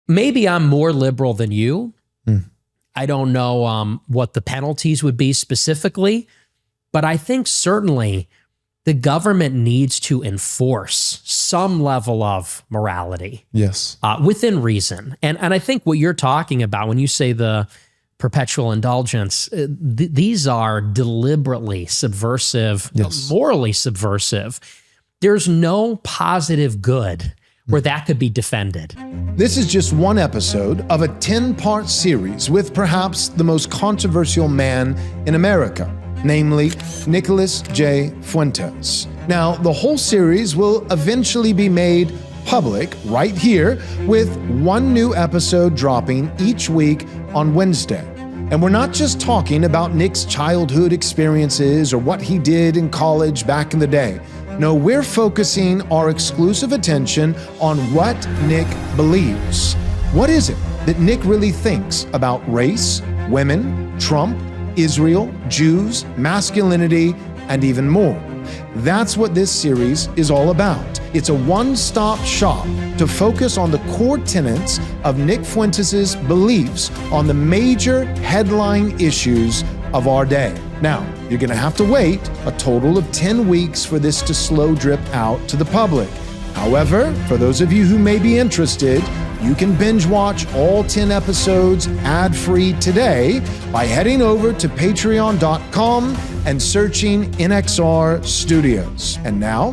maybe I'm more liberal than you. Mm. I don't know what the penalties would be specifically, but I think certainly the government needs to enforce some level of morality. Yes. Within reason. And I think what you're talking about when you say the perpetual indulgence, these are deliberately subversive, Yes. morally subversive. There's no positive good where that could be defended. This is just one episode of a 10-part series with perhaps the most controversial man in America, namely Nicholas J. Fuentes. Now, the whole series will eventually be made public right here, with one new episode dropping each week on Wednesday. And we're not just talking about Nick's childhood experiences or what he did in college back in the day. No, we're focusing our exclusive attention on what Nick believes. What is it that Nick really thinks about race, women, Trump, Israel, Jews, masculinity, and even more? That's what this series is all about. It's a one-stop shop to focus on the core tenets of Nick Fuentes' beliefs on the major headline issues of our day. Now, you're going to have to wait a total of 10 weeks for this to slow drip out to the public. However, for those of you who may be interested, you can binge watch all 10 episodes ad-free today by heading over to patreon.com and searching NXR Studios. And now,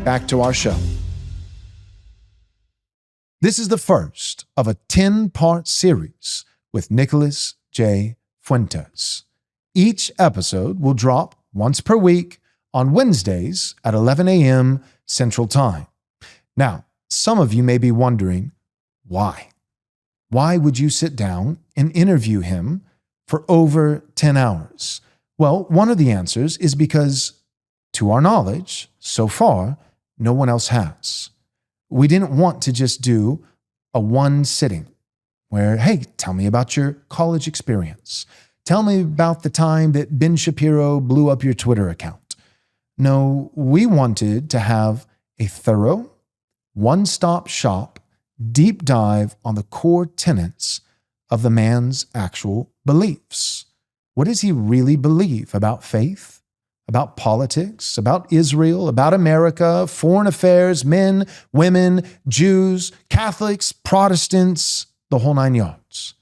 back to our show. This is the first of a 10-part series with Nicholas J. Fuentes. Each episode will drop once per week on Wednesdays at 11 a.m. Central Time. Now, some of you may be wondering, why? Why would you sit down and interview him for over 10 hours? Well, one of the answers is because, to our knowledge, so far, no one else has. We didn't want to just do a one sitting where, hey, tell me about your college experience. Tell me about the time that Ben Shapiro blew up your Twitter account. No, we wanted to have a thorough, one-stop shop, deep dive on the core tenets of the man's actual beliefs. What does he really believe about faith, about politics, about Israel, about America, foreign affairs, men, women, Jews, Catholics, Protestants, the whole nine yards?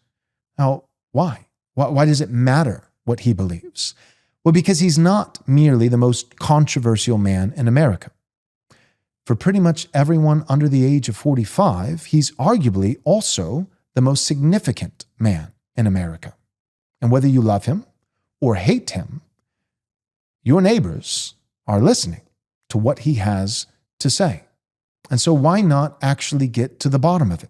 Now, why? Why does it matter what he believes? Well, because he's not merely the most controversial man in America. For pretty much everyone under the age of 45, he's arguably also the most significant man in America. And whether you love him or hate him, your neighbors are listening to what he has to say. And so why not actually get to the bottom of it?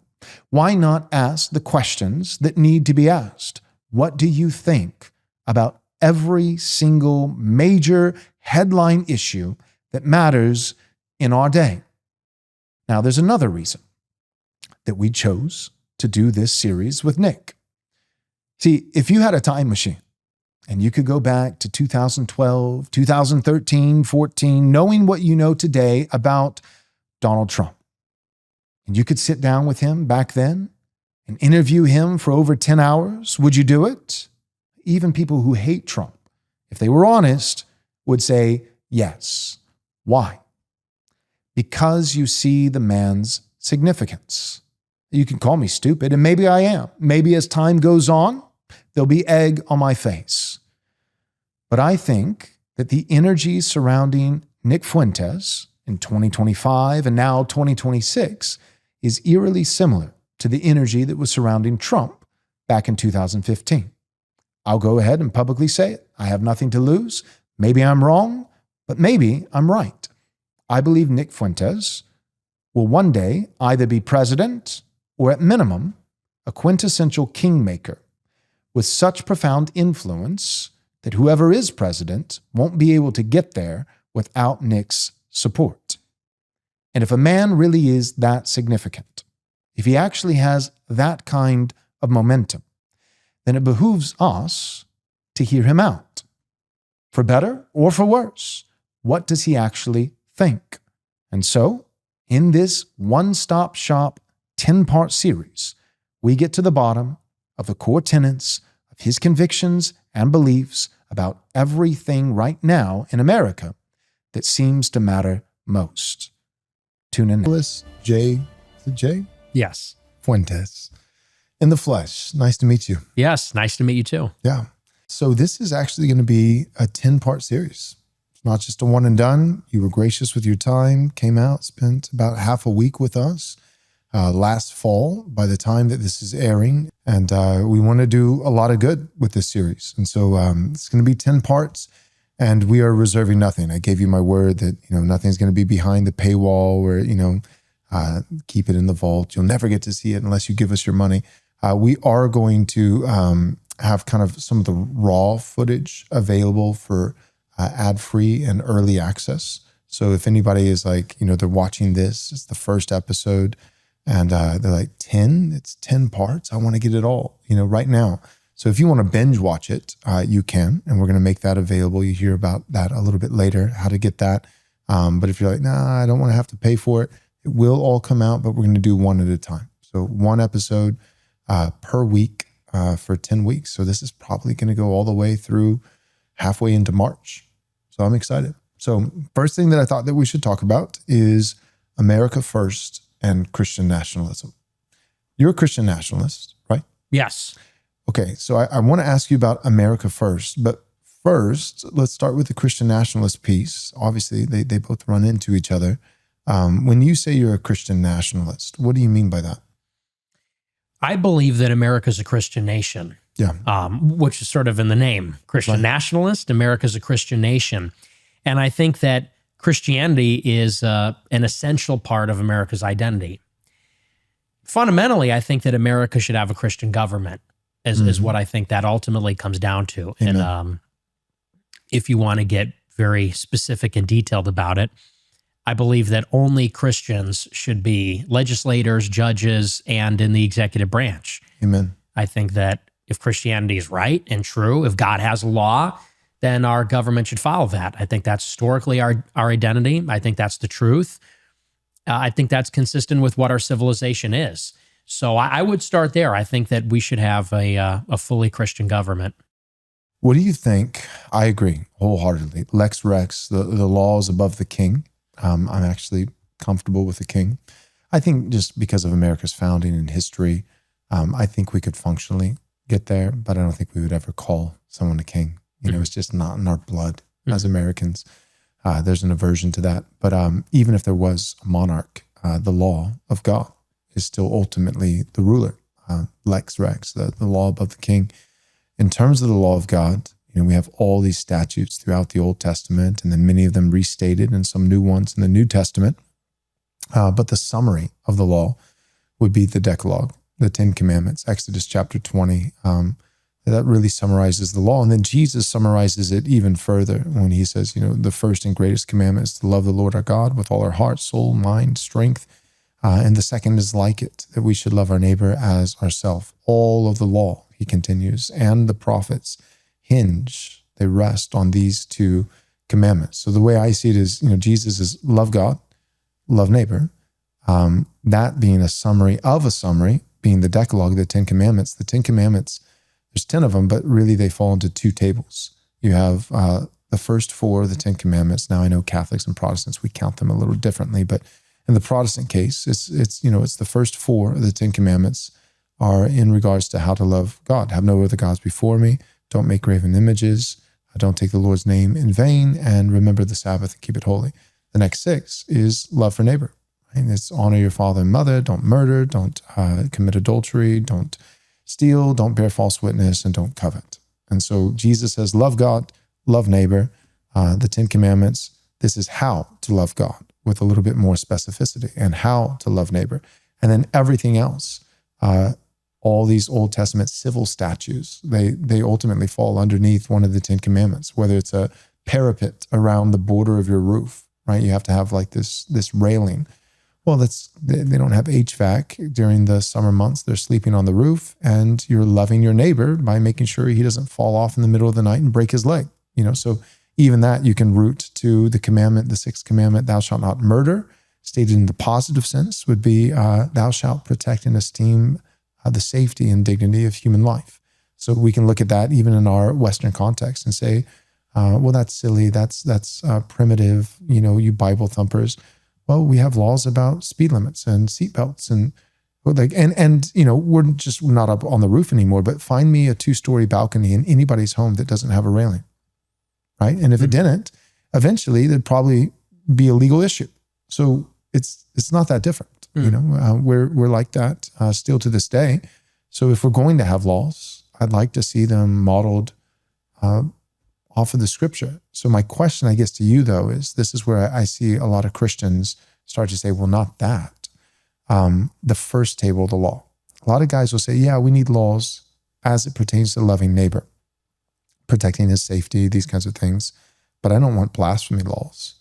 Why not ask the questions that need to be asked? What do you think about every single major headline issue that matters in our day? Now, there's another reason that we chose to do this series with Nick. See, if you had a time machine and you could go back to 2012, 2013, 14, knowing what you know today about Donald Trump, and you could sit down with him back then and interview him for over 10 hours, would you do it? Even people who hate Trump, if they were honest, would say yes. Why? Because you see the man's significance. You can call me stupid, and maybe I am. Maybe as time goes on, there'll be egg on my face. But I think that the energy surrounding Nick Fuentes in 2025 and now 2026 is eerily similar to the energy that was surrounding Trump back in 2015. I'll go ahead and publicly say it. I have nothing to lose. Maybe I'm wrong, but maybe I'm right. I believe Nick Fuentes will one day either be president or at minimum a quintessential kingmaker with such profound influence that whoever is president won't be able to get there without Nick's support. And if a man really is that significant, if he actually has that kind of momentum, then it behooves us to hear him out. For better or for worse, what does he actually think? And so, in this one-stop shop 10-part series, we get to the bottom of the core tenets of his convictions and beliefs about everything right now in America that seems to matter most. Tune in. Nicholas J. Is it J? Yes. Fuentes. In the flesh. Nice to meet you. Yes. Nice to meet you too. Yeah. So this is actually going to be a 10-part series. It's not just a one and done. You were gracious with your time, came out, spent about half a week with us last fall by the time that this is airing. And we want to do a lot of good with this series. And so it's going to be 10 parts and we are reserving nothing. I gave you my word that, nothing's going to be behind the paywall or, keep it in the vault. You'll never get to see it unless you give us your money. We are going to have kind of some of the raw footage available for ad-free and early access. So if anybody is like, they're watching this, it's the first episode, and they're like, 10? It's 10 parts? I want to get it all, right now. So if you want to binge watch it, you can, and we're going to make that available. You hear about that a little bit later, how to get that. But if you're like, nah, I don't want to have to pay for it, it will all come out, but we're going to do one at a time. So one episode per week for 10 weeks. So this is probably going to go all the way through halfway into March. So I'm excited. So first thing that I thought that we should talk about is America First and Christian nationalism. You're a Christian nationalist, right? Yes. Okay, so I want to ask you about America First, but first, let's start with the Christian nationalist piece. Obviously, they both run into each other. When you say you're a Christian nationalist, what do you mean by that? I believe that America's a Christian nation. Yeah. Which is sort of in the name. Christian nationalist, America's a Christian nation. And I think that Christianity is an essential part of America's identity. Fundamentally, I think that America should have a Christian government, is what I think that ultimately comes down to. Amen. And if you want to get very specific and detailed about it, I believe that only Christians should be legislators, judges, and in the executive branch. Amen. I think that if Christianity is right and true, if God has a law, then our government should follow that. I think that's historically our identity. I think that's the truth. I think that's consistent with what our civilization is. So I would start there. I think that we should have a fully Christian government. What do you think? I agree wholeheartedly. Lex Rex, the law is above the king. I'm actually comfortable with the king. I think just because of America's founding and history, I think we could functionally get there, but I don't think we would ever call someone a king. It's just not in our blood as Americans. There's an aversion to that. But even if there was a monarch, the law of God is still ultimately the ruler. Lex Rex, the law above the king. In terms of the law of God, we have all these statutes throughout the Old Testament, and then many of them restated and some new ones in the New Testament. But the summary of the law would be the Decalogue, the 10 Commandments, Exodus chapter 20. That really summarizes the law. And then Jesus summarizes it even further when he says, the first and greatest commandment is to love the Lord our God with all our heart, soul, mind, strength. And the second is like it, that we should love our neighbor as ourselves. All of the law, he continues, and the prophets they rest on these two commandments. So the way I see it is, Jesus is love God, love neighbor. That being a summary of a summary, being the Decalogue, the 10 Commandments. The 10 Commandments, there's 10 of them, but really they fall into two tables. You have the first 4, the 10 Commandments. Now I know Catholics and Protestants, we count them a little differently, but in the Protestant case, it's the first 4 of the 10 Commandments are in regards to how to love God. Have no other gods before me. Don't make graven images. Don't take the Lord's name in vain, and remember the Sabbath and keep it holy. The next 6 is love for neighbor. Right? It's honor your father and mother. Don't murder. Don't commit adultery. Don't steal. Don't bear false witness, and don't covet. And so Jesus says, love God, love neighbor. The 10 Commandments, this is how to love God with a little bit more specificity, and how to love neighbor. And then everything else, all these Old Testament civil statutes, they ultimately fall underneath one of the 10 Commandments, whether it's a parapet around the border of your roof, right? You have to have like this railing. Well, they don't have HVAC during the summer months. They're sleeping on the roof, and you're loving your neighbor by making sure he doesn't fall off in the middle of the night and break his leg. So even that you can root to the commandment, the 6th commandment, thou shalt not murder. Stated in the positive sense would be thou shalt protect and esteem the safety and dignity of human life. So we can look at that even in our Western context and say, well, that's silly. That's primitive. You Bible thumpers. Well, we have laws about speed limits and seatbelts and we're just not up on the roof anymore. But find me a 2-story balcony in anybody's home that doesn't have a railing, right? And if it didn't, eventually there'd probably be a legal issue. So it's not that different. We're like that still to this day. So if we're going to have laws, I'd like to see them modeled off of the scripture. So my question, I guess, to you though, is this is where I see a lot of Christians start to say, well, not that. The first table of the law. A lot of guys will say, yeah, we need laws as it pertains to loving neighbor, protecting his safety, these kinds of things. But I don't want blasphemy laws.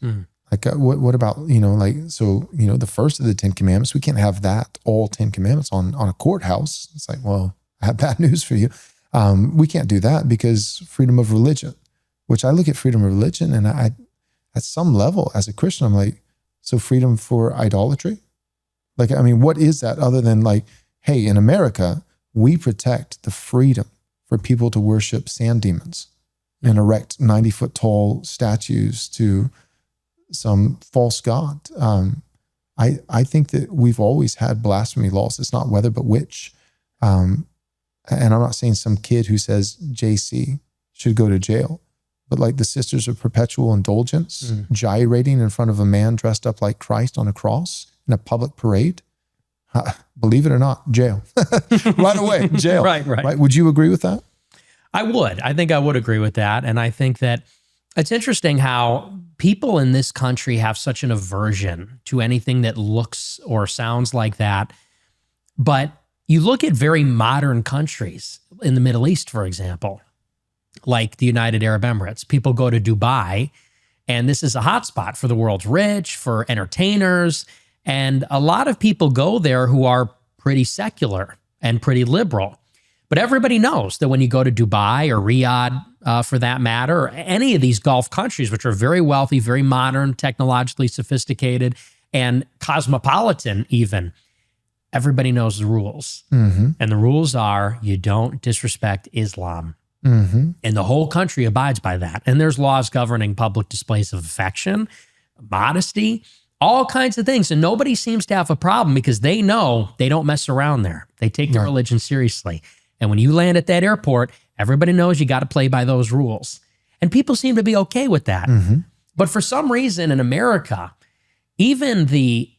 Like what about, the first of the 10 commandments, we can't have that, all 10 commandments on a courthouse. It's like, well, I have bad news for you. We can't do that because freedom of religion, which I look at freedom of religion and I, at some level as a Christian, I'm like, so freedom for idolatry? Like, I mean, what is that other than like, hey, in America, we protect the freedom for people to worship sand demons and erect 90-foot tall statues to some false god. I think that we've always had blasphemy laws. It's not whether but which. And I'm not saying some kid who says JC should go to jail, but like the Sisters of Perpetual Indulgence gyrating in front of a man dressed up like Christ on a cross in a public parade. Believe it or not, jail. Right away, jail. Right. Would you agree with that? I would. I think I would agree with that. And I think that it's interesting how people in this country have such an aversion to anything that looks or sounds like that. But you look at very modern countries in the Middle East, for example, like the United Arab Emirates. People go to Dubai, and this is a hotspot for the world's rich, for entertainers. And a lot of people go there who are pretty secular and pretty liberal. But everybody knows that when you go to Dubai or Riyadh, for that matter, or any of these Gulf countries, which are very wealthy, very modern, technologically sophisticated, and cosmopolitan even, everybody knows the rules. And the rules are you don't disrespect Islam. And the whole country abides by that. And there's laws governing public displays of affection, modesty, all kinds of things. And nobody seems to have a problem because they know they don't mess around there. They take their religion seriously. And when you land at that airport, everybody knows you got to play by those rules. And people seem to be okay with that. But for some reason in America, even the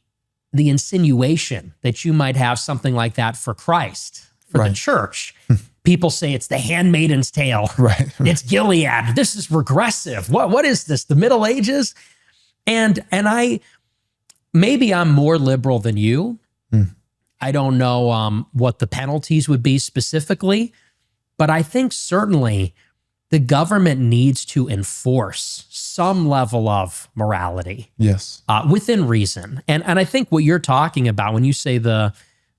insinuation that you might have something like that for Christ, for the church, people say it's the handmaiden's tale. It's Gilead. This is regressive. What is this? The Middle Ages? And maybe I'm more liberal than you. I don't know what the penalties would be specifically, but I think certainly the government needs to enforce some level of morality. Within reason. And I think what you're talking about when you say the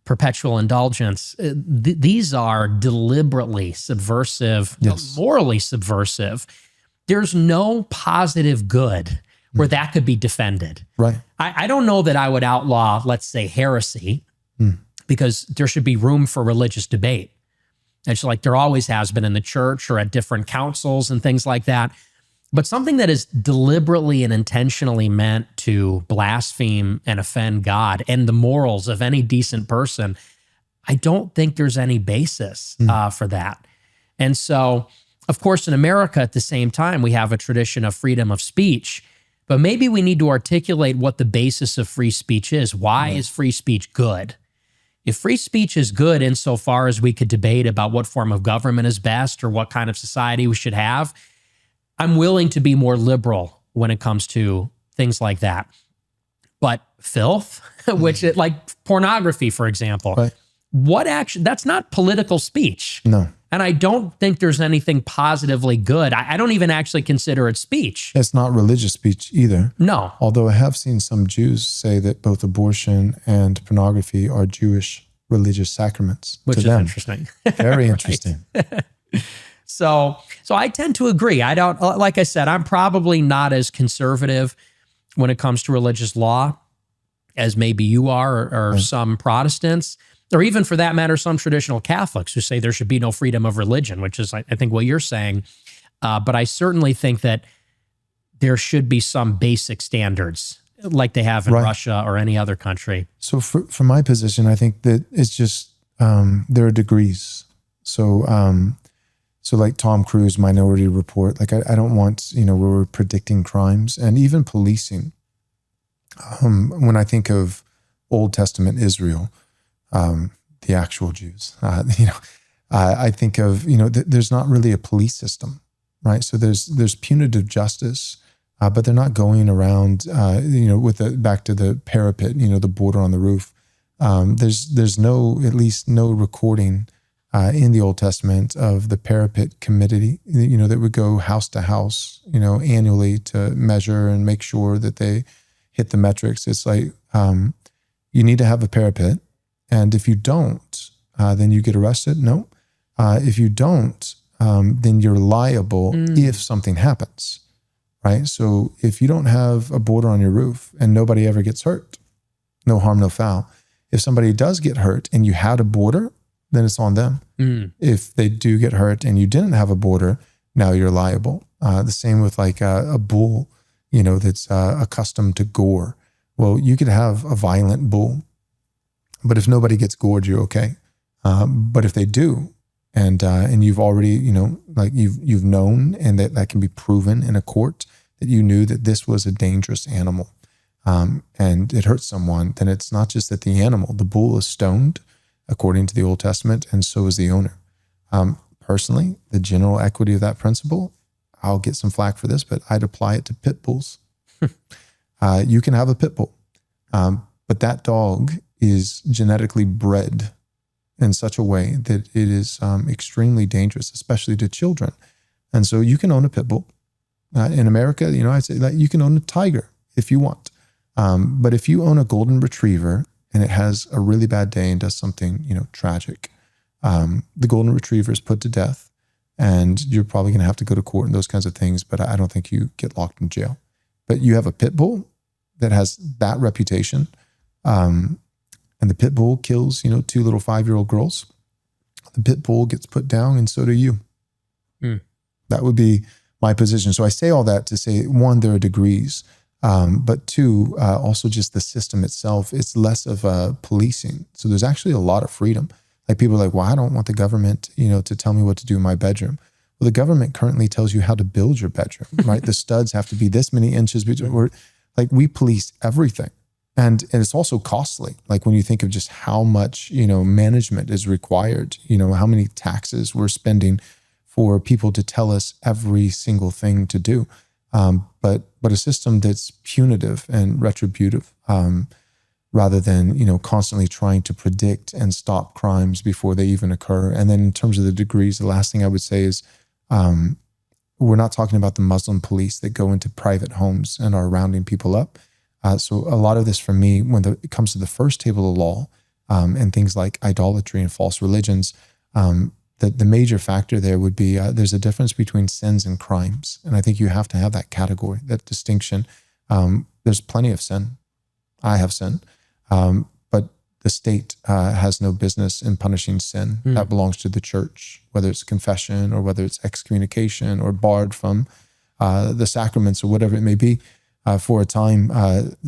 perpetual indulgence, these are deliberately subversive, morally subversive. There's no positive good where that could be defended. I don't know that I would outlaw, let's say, heresy, because there should be room for religious debate. It's like there always has been in the church or at different councils and things like that. But something that is deliberately and intentionally meant to blaspheme and offend God and the morals of any decent person, I don't think there's any basis for that. And so, of course, in America at the same time, we have a tradition of freedom of speech, but maybe we need to articulate what the basis of free speech is. Why is free speech good? If free speech is good insofar as we could debate about what form of government is best or what kind of society we should have, I'm willing to be more liberal when it comes to things like that. But filth, which like pornography, for example, that's not political speech. And I don't think there's anything positively good. I don't even actually consider it speech. It's not religious speech either. No. Although I have seen some Jews say that both abortion and pornography are Jewish religious sacraments. Which is interesting. Very interesting. So I tend to agree. I don't, like I said, I'm probably not as conservative when it comes to religious law as maybe you are or some Protestants. Or even for that matter, some traditional Catholics who say there should be no freedom of religion, which is, I think, what you're saying. But I certainly think that there should be some basic standards like they have in Russia or any other country. So for my position, I think that it's just, there are degrees. So like Tom Cruise, Minority Report, like I don't want, where we're predicting crimes and even policing. When I think of Old Testament Israel, the actual Jews, I think of, there's not really a police system, right? So there's punitive justice, but they're not going around, with back to the parapet, the border on the roof. There's at least no recording in the Old Testament of the parapet committee, that would go house to house, annually to measure and make sure that they hit the metrics. It's like, you need to have a parapet. And if you don't, then you get arrested. No. If you don't, then you're liable if something happens, right? So if you don't have a border on your roof and nobody ever gets hurt, no harm, no foul. If somebody does get hurt and you had a border, then it's on them. If they do get hurt and you didn't have a border, now you're liable. The same with like a bull, that's accustomed to gore. Well, you could have a violent bull, but if nobody gets gored, you're okay. But if they do, and you've already, you've known, and that can be proven in a court that you knew that this was a dangerous animal, and it hurt someone, then it's not just that the bull is stoned, according to the Old Testament, and so is the owner. Personally, the general equity of that principle, I'll get some flack for this, but I'd apply it to pit bulls. You can have a pit bull, but that dog is genetically bred in such a way that it is extremely dangerous, especially to children. And so you can own a pit bull. In America, I'd say that you can own a tiger if you want. But if you own a golden retriever and it has a really bad day and does something, tragic, the golden retriever is put to death, and you're probably going to have to go to court and those kinds of things, but I don't think you get locked in jail. But you have a pit bull that has that reputation, and the pit bull kills, 2 little 5-year-old girls. The pit bull gets put down, and so do you. That would be my position. So I say all that to say, one, there are degrees, but two, also just the system itself, it's less of a policing. So there's actually a lot of freedom. Like people are like, well, I don't want the government, to tell me what to do in my bedroom. Well, the government currently tells you how to build your bedroom, right? The studs have to be this many inches between. We police everything. And it's also costly. Like when you think of just how much, management is required, how many taxes we're spending for people to tell us every single thing to do. But a system that's punitive and retributive, rather than, constantly trying to predict and stop crimes before they even occur. And then in terms of the degrees, the last thing I would say is, we're not talking about the Muslim police that go into private homes and are rounding people up. So a lot of this for me, when it comes to the first table of law, and things like idolatry and false religions, the major factor there would be, there's a difference between sins and crimes. And I think you have to have that category, that distinction. There's plenty of sin. I have sin. But the state has no business in punishing sin. That belongs to the church, whether it's confession or whether it's excommunication or barred from the sacraments or whatever it may be. For a time,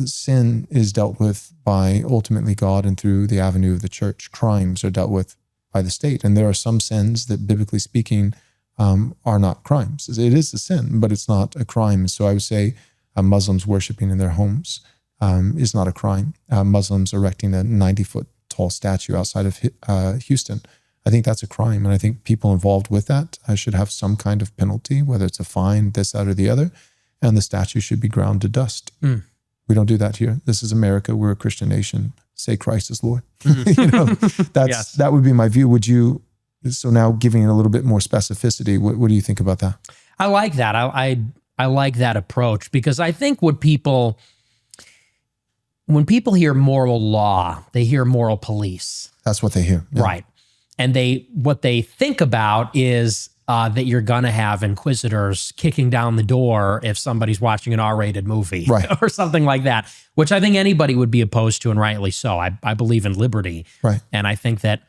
sin is dealt with by ultimately God and through the avenue of the church. Crimes are dealt with by the state. And there are some sins that, biblically speaking, are not crimes. It is a sin, but it's not a crime. So I would say Muslims worshiping in their homes is not a crime. Muslims erecting a 90-foot tall statue outside of Houston, I think that's a crime. And I think people involved with that should have some kind of penalty, whether it's a fine, this, that, or the other. And the statue should be ground to dust. We don't do that here. This is America. We're a Christian nation. Say Christ is Lord. That would be my view. Would you, so now giving it a little bit more specificity, what do you think about that? I like that. I like that approach, because I think when people hear moral law, they hear moral police. That's what they hear. Yeah. Right. And what they think about is that you're going to have inquisitors kicking down the door if somebody's watching an R-rated movie Right. or something like that, which I think anybody would be opposed to, and rightly so. I believe in liberty. Right. And I think that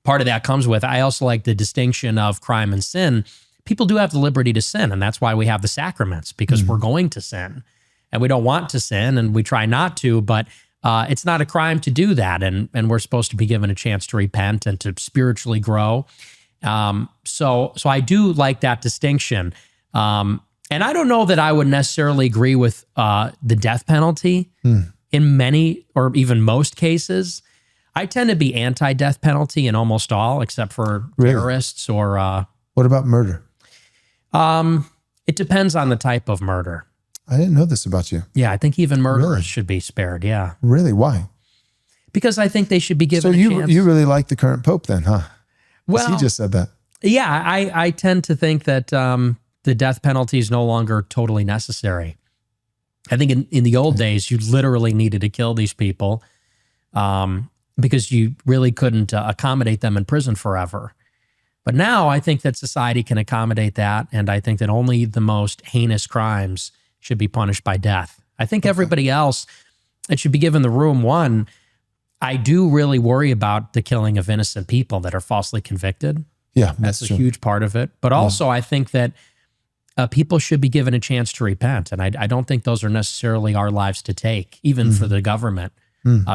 part of that comes with, I also like the distinction of crime and sin. People do have the liberty to sin, and that's why we have the sacraments, because we're going to sin. And we don't want to sin, and we try not to, but it's not a crime to do that. And we're supposed to be given a chance to repent and to spiritually grow. So I do like that distinction. And I don't know that I would necessarily agree with the death penalty in many or even most cases. I tend to be anti-death penalty in almost all, except for terrorists or... What about murder? It depends on the type of murder. I didn't know this about you. Yeah, I think even murderers should be spared, yeah. Really? Why? Because I think they should be given a chance. So you really like the current pope then, huh? Well, he just said that. Yeah, I tend to think that the death penalty is no longer totally necessary. I think in the old days, you literally needed to kill these people because you really couldn't accommodate them in prison forever. But now I think that society can accommodate that, and I think that only the most heinous crimes should be punished by death. I think everybody else, it should be given the room. One, I do really worry about the killing of innocent people that are falsely convicted. Yeah, that's a huge part of it. But also I think that people should be given a chance to repent. And I don't think those are necessarily our lives to take, even for the government.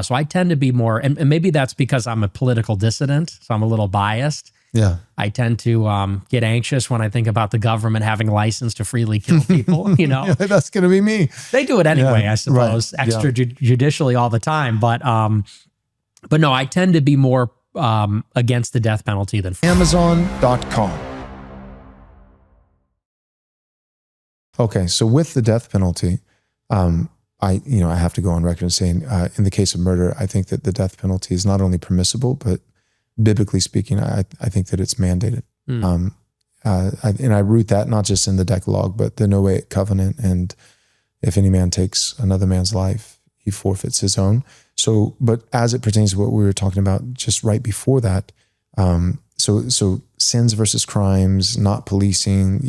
So I tend to be more, and maybe that's because I'm a political dissident, so I'm a little biased. Yeah. I tend to get anxious when I think about the government having license to freely kill people, you know. Yeah, that's going to be me. They do it anyway, I suppose, extrajudicially all the time. But no, I tend to be more against the death penalty than Amazon.com. Okay, so with the death penalty, I have to go on record saying, in the case of murder, I think that the death penalty is not only permissible, but biblically speaking, I think that it's mandated. And I root that not just in the Decalogue, but the Noahic covenant. And if any man takes another man's life, he forfeits his own. So, but as it pertains to what we were talking about just right before that, so sins versus crimes, not policing,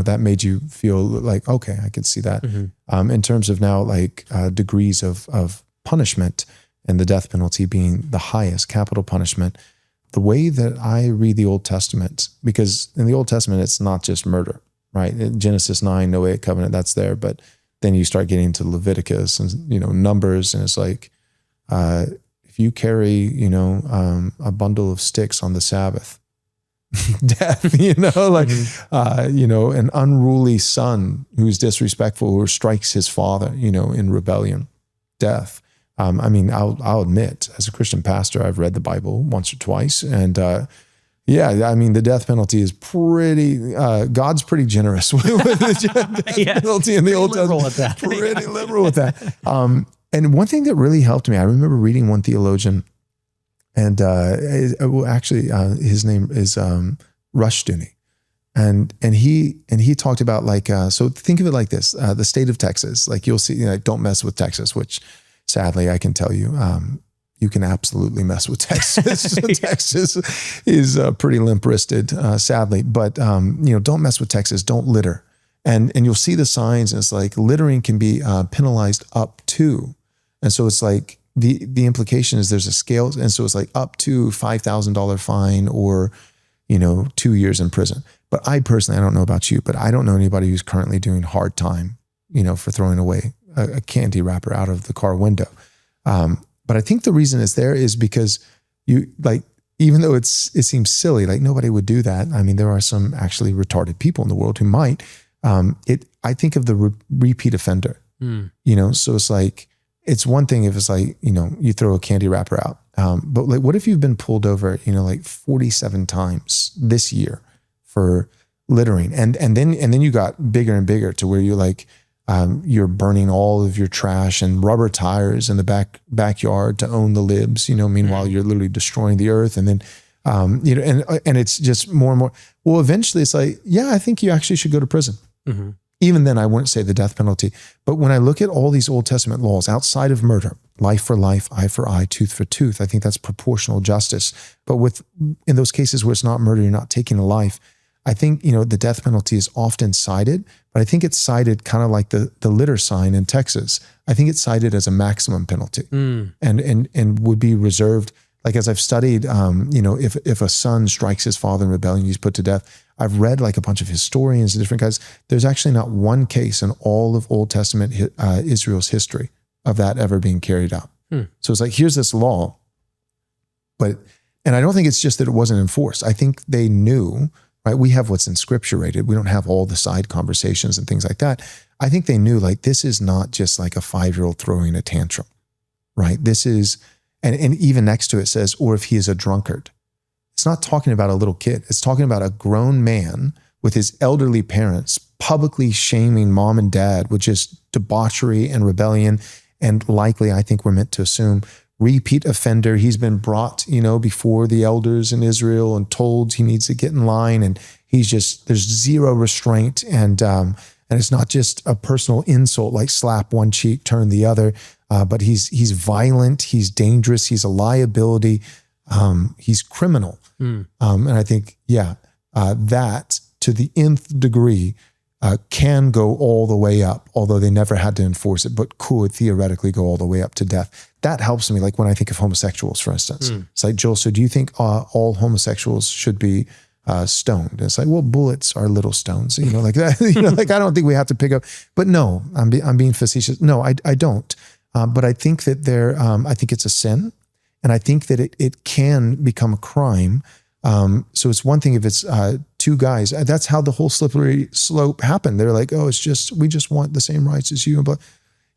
that made you feel like, okay, I can see that. In terms of now, like degrees of punishment, and the death penalty being the highest capital punishment, the way that I read the Old Testament, because in the Old Testament, it's not just murder, right? In Genesis 9, Noahic covenant, that's there. But then you start getting into Leviticus and, Numbers, and it's like, if you carry, a bundle of sticks on the Sabbath, death, an unruly son who's disrespectful or strikes his father, in rebellion, death. I'll admit, as a Christian pastor, I've read the Bible once or twice, and the death penalty is pretty. God's pretty generous with the death penalty in the Old Testament. Pretty liberal with that. And one thing that really helped me, I remember reading one theologian, and his name is Rushduni, and he talked about so think of it like this: the state of Texas, like you'll see, don't mess with Texas, which. Sadly, I can tell you, you can absolutely mess with Texas. Texas is pretty limp-wristed, sadly. But don't mess with Texas. Don't litter, and you'll see the signs. And it's like littering can be penalized up to, and so it's like the implication is there's a scale, and so it's like up to $5,000 fine or 2 years in prison. But I personally, I don't know about you, but I don't know anybody who's currently doing hard time, for throwing away a candy wrapper out of the car window. But I think the reason it's there is because even though it seems silly, like nobody would do that. I mean, there are some actually retarded people in the world who might. I think of the repeat offender, so it's like, it's one thing if it's like, you throw a candy wrapper out. But like, what if you've been pulled over, 47 times this year for littering? And then you got bigger and bigger to where you're like, you're burning all of your trash and rubber tires in the backyard to own the libs, meanwhile you're literally destroying the earth. And then, and it's just more and more. Well, eventually it's like, I think you actually should go to prison. Even then I wouldn't say the death penalty. But when I look at all these Old Testament laws outside of murder, life for life, eye for eye, tooth for tooth, I think that's proportional justice. But in those cases where it's not murder, you're not taking a life. I think, you know, the death penalty is often cited, but I think it's cited kind of like the litter sign in Texas. I think it's cited as a maximum penalty and would be reserved. Like, as I've studied, you know, if a son strikes his father in rebellion, he's put to death. I've read like a bunch of historians and different guys. There's actually not one case in all of Old Testament Israel's history of that ever being carried out. So it's like, here's this law, and I don't think it's just that it wasn't enforced. I think they knew, right? We have what's in scripture rated. We don't have all the side conversations and things like that. I think they knew, like, this is not just like a 5-year-old throwing a tantrum, right? This is, and even next to it says, or if he is a drunkard. It's not talking about a little kid. It's talking about a grown man with his elderly parents publicly shaming mom and dad with just debauchery and rebellion. And likely, I think we're meant to assume, repeat offender. He's been brought, you know, before the elders in Israel and told he needs to get in line. And there's zero restraint. And it's not just a personal insult, like slap one cheek, turn the other. But he's violent. He's dangerous. He's a liability. He's criminal. And I think, that to the nth degree can go all the way up, although they never had to enforce it, but could theoretically go all the way up to death. That helps me, like when I think of homosexuals, for instance. It's like, Joel, so do you think all homosexuals should be stoned? And it's like, well, bullets are little stones, you know, like that. You know, like, I don't think we have to pick up. But no, I'm being facetious. No, I don't. But I think that I think it's a sin, and I think that it can become a crime. So it's one thing if it's two guys. That's how the whole slippery slope happened. They're like, oh, we just want the same rights as you. But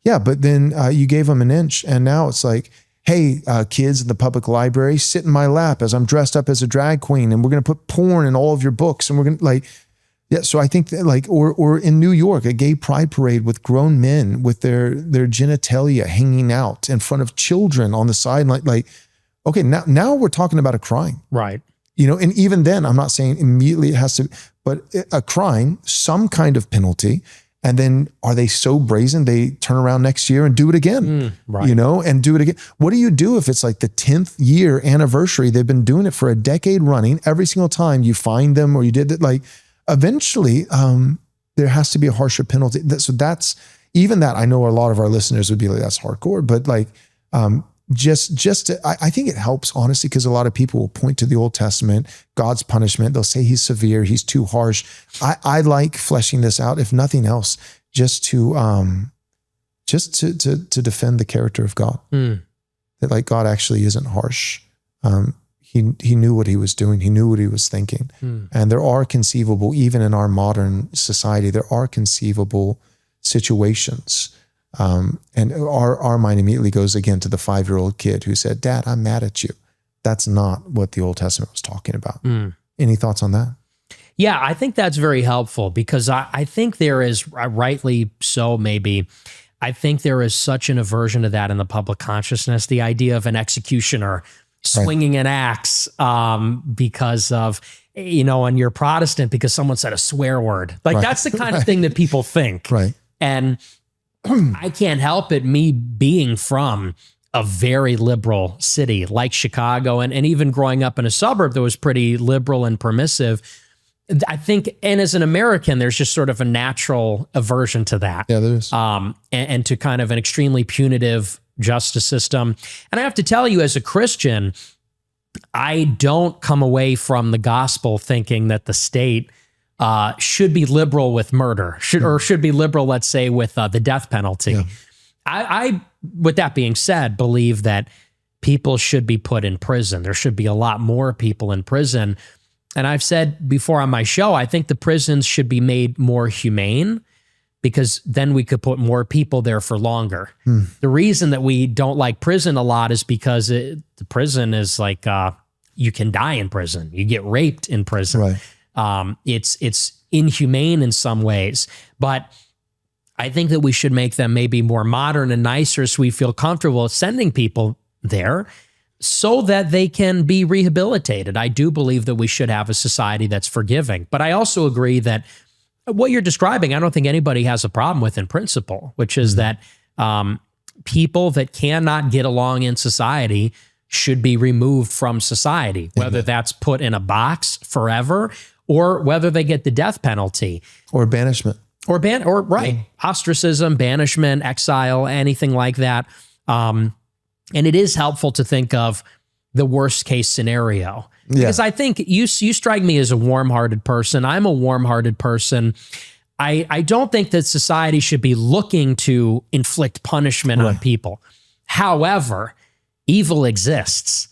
yeah, but then you gave them an inch, and now it's like, hey, kids in the public library, sit in my lap as I'm dressed up as a drag queen, and we're going to put porn in all of your books, and we're going to like, yeah. So I think that, like, or in New York, a gay pride parade with grown men with their genitalia hanging out in front of children on the side, like, okay, now we're talking about a crime, right? You know, and even then, I'm not saying immediately it has to, but a crime, some kind of penalty. And then are they so brazen they turn around next year and do it again, right. you know, and do it again? What do you do if it's like the 10th year anniversary? They've been doing it for a decade running. Every single time you find them or you did it, like, eventually there has to be a harsher penalty. So that's, even that, I know a lot of our listeners would be like, that's hardcore, but like, I think it helps, honestly, because a lot of people will point to the Old Testament, God's punishment. They'll say he's severe, he's too harsh. I like fleshing this out, if nothing else, just to defend the character of God. That, like, God actually isn't harsh. He knew what he was doing. He knew what he was thinking. And there are conceivable, even in our modern society, there are conceivable situations. And our mind immediately goes again to the 5-year-old kid who said, Dad, I'm mad at you. That's not what the Old Testament was talking about. Any thoughts on that? Yeah, I think that's very helpful, because I think there is, rightly so maybe, I think there is such an aversion to that in the public consciousness, the idea of an executioner swinging an axe because of, you know, and you're Protestant because someone said a swear word. Like, that's the kind of thing that people think. Right. And I can't help it, me being from a very liberal city like Chicago, and even growing up in a suburb that was pretty liberal and permissive. I think, and as an American, there's just sort of a natural aversion to that. Yeah, there is. And to kind of an extremely punitive justice system. And I have to tell you, as a Christian, I don't come away from the gospel thinking that the state should be liberal with murder, should be liberal, let's say, with the death penalty. Yeah. I, with that being said, believe that people should be put in prison. There should be a lot more people in prison. And I've said before on my show, I think the prisons should be made more humane, because then we could put more people there for longer. The reason that we don't like prison a lot is because the prison is like, you can die in prison. You get raped in prison. Right. It's inhumane in some ways, but I think that we should make them maybe more modern and nicer, so we feel comfortable sending people there so that they can be rehabilitated. I do believe that we should have a society that's forgiving, but I also agree that what you're describing, I don't think anybody has a problem with in principle, which is that people that cannot get along in society should be removed from society, whether that's put in a box forever or whether they get the death penalty. Or banishment. Ostracism, banishment, exile, anything like that. And it is helpful to think of the worst case scenario. Because I think you strike me as a warm-hearted person. I'm a warm-hearted person. I don't think that society should be looking to inflict punishment on people. However, evil exists.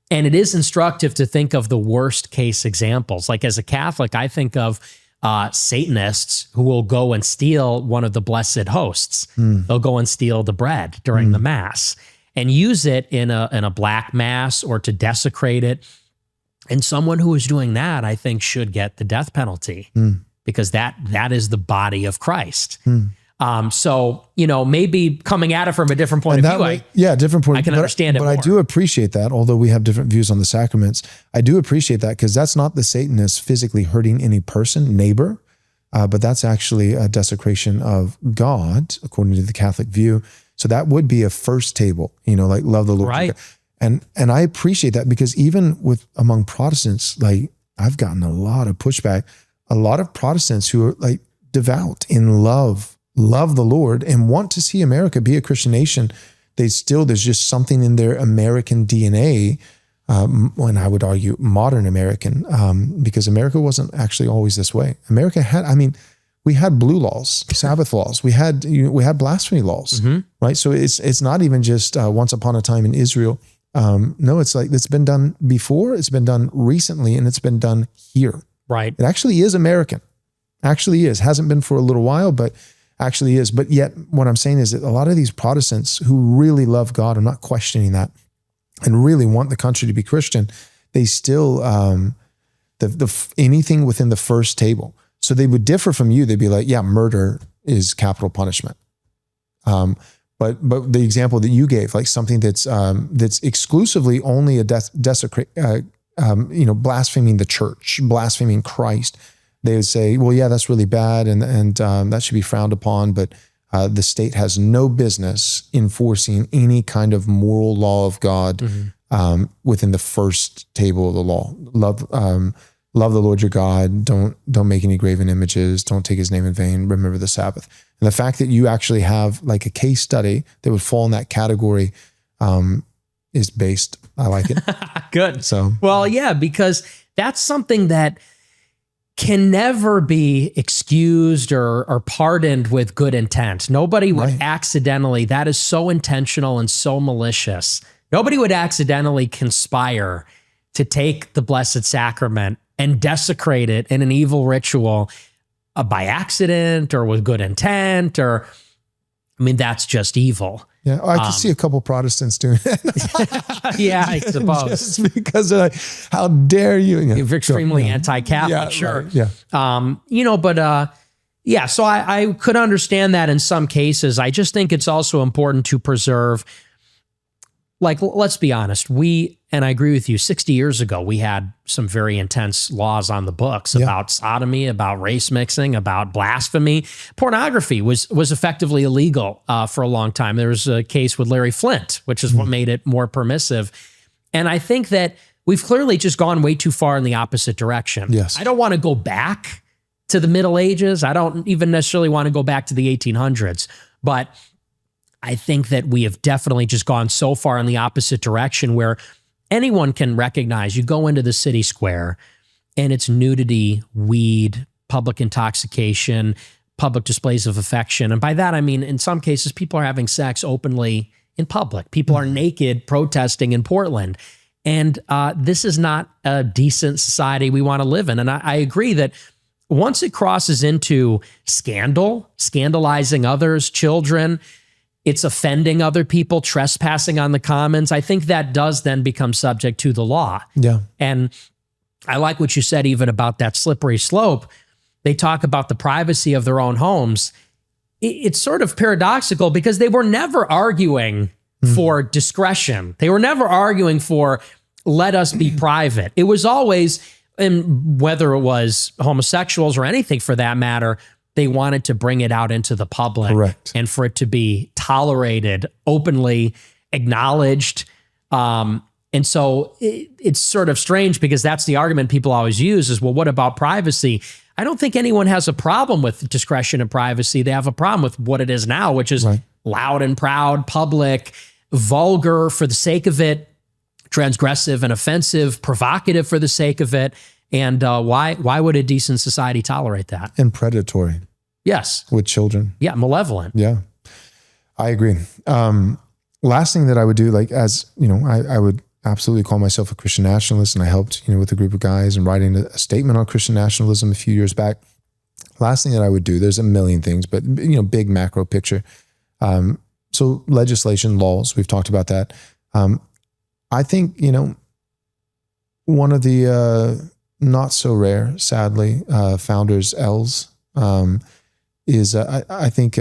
And it is instructive to think of the worst case examples. Like as a Catholic, I think of Satanists who will go and steal one of the blessed hosts. They'll go and steal the bread during the Mass and use it in a black Mass or to desecrate it. And someone who is doing that, I think, should get the death penalty because that is the body of Christ. So, maybe coming at it from a different point of view. Different point. I can understand it But more. I do appreciate that, although we have different views on the sacraments. I do appreciate that because that's not the Satanist physically hurting any person, neighbor, but that's actually a desecration of God, according to the Catholic view. So that would be a first table, like love the Lord. Right. And I appreciate that because even among Protestants, like I've gotten a lot of pushback, a lot of Protestants who are like devout in love the Lord and want to see America be a Christian nation. There's just something in their American DNA, when I would argue modern American, because America wasn't actually always this way. America we had blue laws, Sabbath laws, we had blasphemy laws, right? So it's not even just once upon a time in Israel. No, it's like it's been done before, it's been done recently, and it's been done here. Right. It actually is American. Actually is. Hasn't been for a little while, but actually is. But yet what I'm saying is that a lot of these Protestants who really love God, I'm not questioning that, and really want the country to be Christian, they still, anything within the first table. So they would differ from you. They'd be like, yeah, murder is capital punishment. But the example that you gave, like something that's exclusively only a desecrate, blaspheming the church, blaspheming Christ, they would say, well, yeah, that's really bad, and that should be frowned upon. But the state has no business enforcing any kind of moral law of God within the first table of the law. Love the Lord your God. Don't make any graven images. Don't take his name in vain. Remember the Sabbath. And the fact that you actually have like a case study that would fall in that category is based. I like it. Good. So, well, yeah, because that's something that can never be excused or pardoned with good intent. Nobody would accidentally, that is so intentional and so malicious. Nobody would accidentally conspire to take the Blessed Sacrament and desecrate it in an evil ritual by accident or with good intent, that's just evil. Yeah, I can see a couple Protestants doing it. Yeah, I suppose. Just because they're like, how dare you? You're extremely anti-Catholic, sure. Right, yeah. So I could understand that in some cases. I just think it's also important to preserve, like, let's be honest, and I agree with you, 60 years ago, we had some very intense laws on the books about sodomy, about race mixing, about blasphemy. Pornography was effectively illegal for a long time. There was a case with Larry Flint, which is what made it more permissive. And I think that we've clearly just gone way too far in the opposite direction. Yes. I don't want to go back to the Middle Ages. I don't even necessarily want to go back to the 1800s, but I think that we have definitely just gone so far in the opposite direction where anyone can recognize, you go into the city square and it's nudity, weed, public intoxication, public displays of affection. And by that, I mean, in some cases, people are having sex openly in public. People are naked protesting in Portland. And this is not a decent society we want to live in. And I agree that once it crosses into scandalizing others, children, it's offending other people, trespassing on the commons, I think that does then become subject to the law. Yeah. And I like what you said even about that slippery slope. They talk about the privacy of their own homes. It's sort of paradoxical because they were never arguing for discretion. They were never arguing for let us be private. It was always, and whether it was homosexuals or anything for that matter, they wanted to bring it out into the public. Correct. And for it to be tolerated, openly acknowledged. And so it's sort of strange because that's the argument people always use is, well, what about privacy? I don't think anyone has a problem with discretion and privacy. They have a problem with what it is now, which is loud and proud, public, vulgar for the sake of it, transgressive and offensive, provocative for the sake of it. And why would a decent society tolerate that? And predatory. Yes. With children. Yeah, malevolent. Yeah, I agree. Last thing that I would do, like, as you know, I would absolutely call myself a Christian nationalist, and I helped, with a group of guys and writing a statement on Christian nationalism a few years back. Last thing that I would do, there's a million things, but big macro picture. So legislation, laws, we've talked about that. I think, one of the not so rare, sadly, founders' L's is I think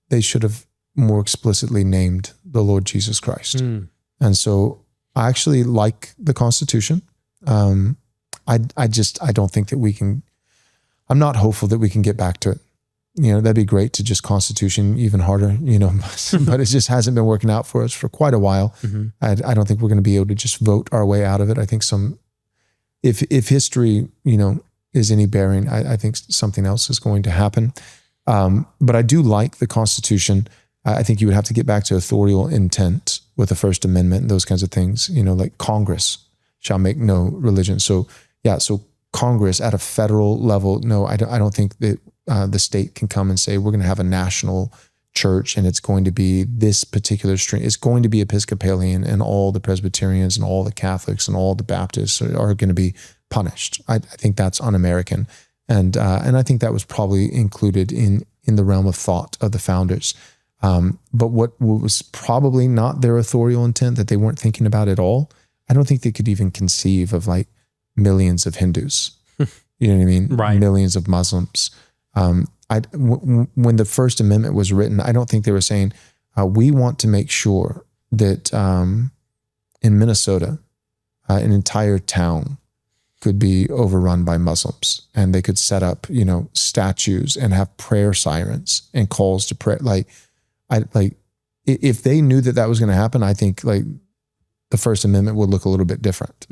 they should have more explicitly named the Lord Jesus Christ. And so I actually like the Constitution. I don't think that we can, I'm not hopeful that we can get back to it. That'd be great to just Constitution even harder, but it just hasn't been working out for us for quite a while. I don't think we're going to be able to just vote our way out of it. I think if history, is any bearing, I think something else is going to happen. But I do like the Constitution. I think you would have to get back to authorial intent with the First Amendment and those kinds of things, like Congress shall make no religion. So Congress at a federal level, no, I don't think that the state can come and say, we're going to have a national church and it's going to be this particular stream. It's going to be Episcopalian, and all the Presbyterians and all the Catholics and all the Baptists are going to be punished. I think that's un-American. And I think that was probably included in the realm of thought of the founders. But what was probably not their authorial intent, that they weren't thinking about at all, I don't think they could even conceive of like millions of Hindus. You know what I mean? Right. Millions of Muslims. When the First Amendment was written, I don't think they were saying, we want to make sure that in Minnesota, an entire town could be overrun by Muslims, and they could set up, statues and have prayer sirens and calls to prayer. If they knew that was going to happen, I think the First Amendment would look a little bit different,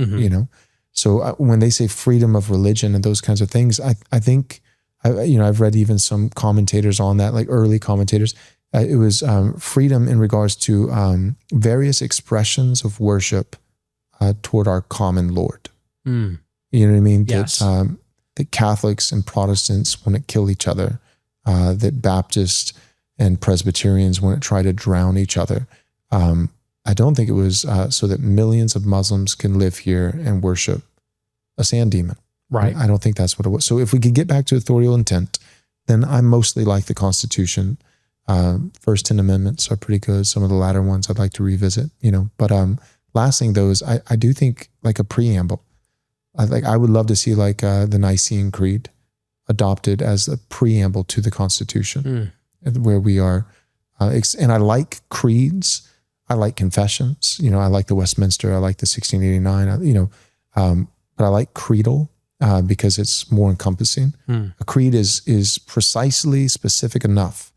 So when they say freedom of religion and those kinds of things, I think, I've read even some commentators on that, like early commentators. It was freedom in regards to various expressions of worship toward our common Lord. You know what I mean? Yes. That Catholics and Protestants wouldn't kill each other, that Baptists and Presbyterians wouldn't try to drown each other. I don't think it was so that millions of Muslims can live here and worship a sand demon. Right. I don't think that's what it was. So if we could get back to authorial intent, then I mostly like the Constitution. First 10 amendments are pretty good. Some of the latter ones I'd like to revisit, But last thing though is I do think like a preamble. I would love to see the Nicene Creed adopted as a preamble to the Constitution, where we are. And I like creeds. I like confessions. I like the Westminster. I like the 1689. But I like creedal. Because it's more encompassing. A creed is precisely specific enough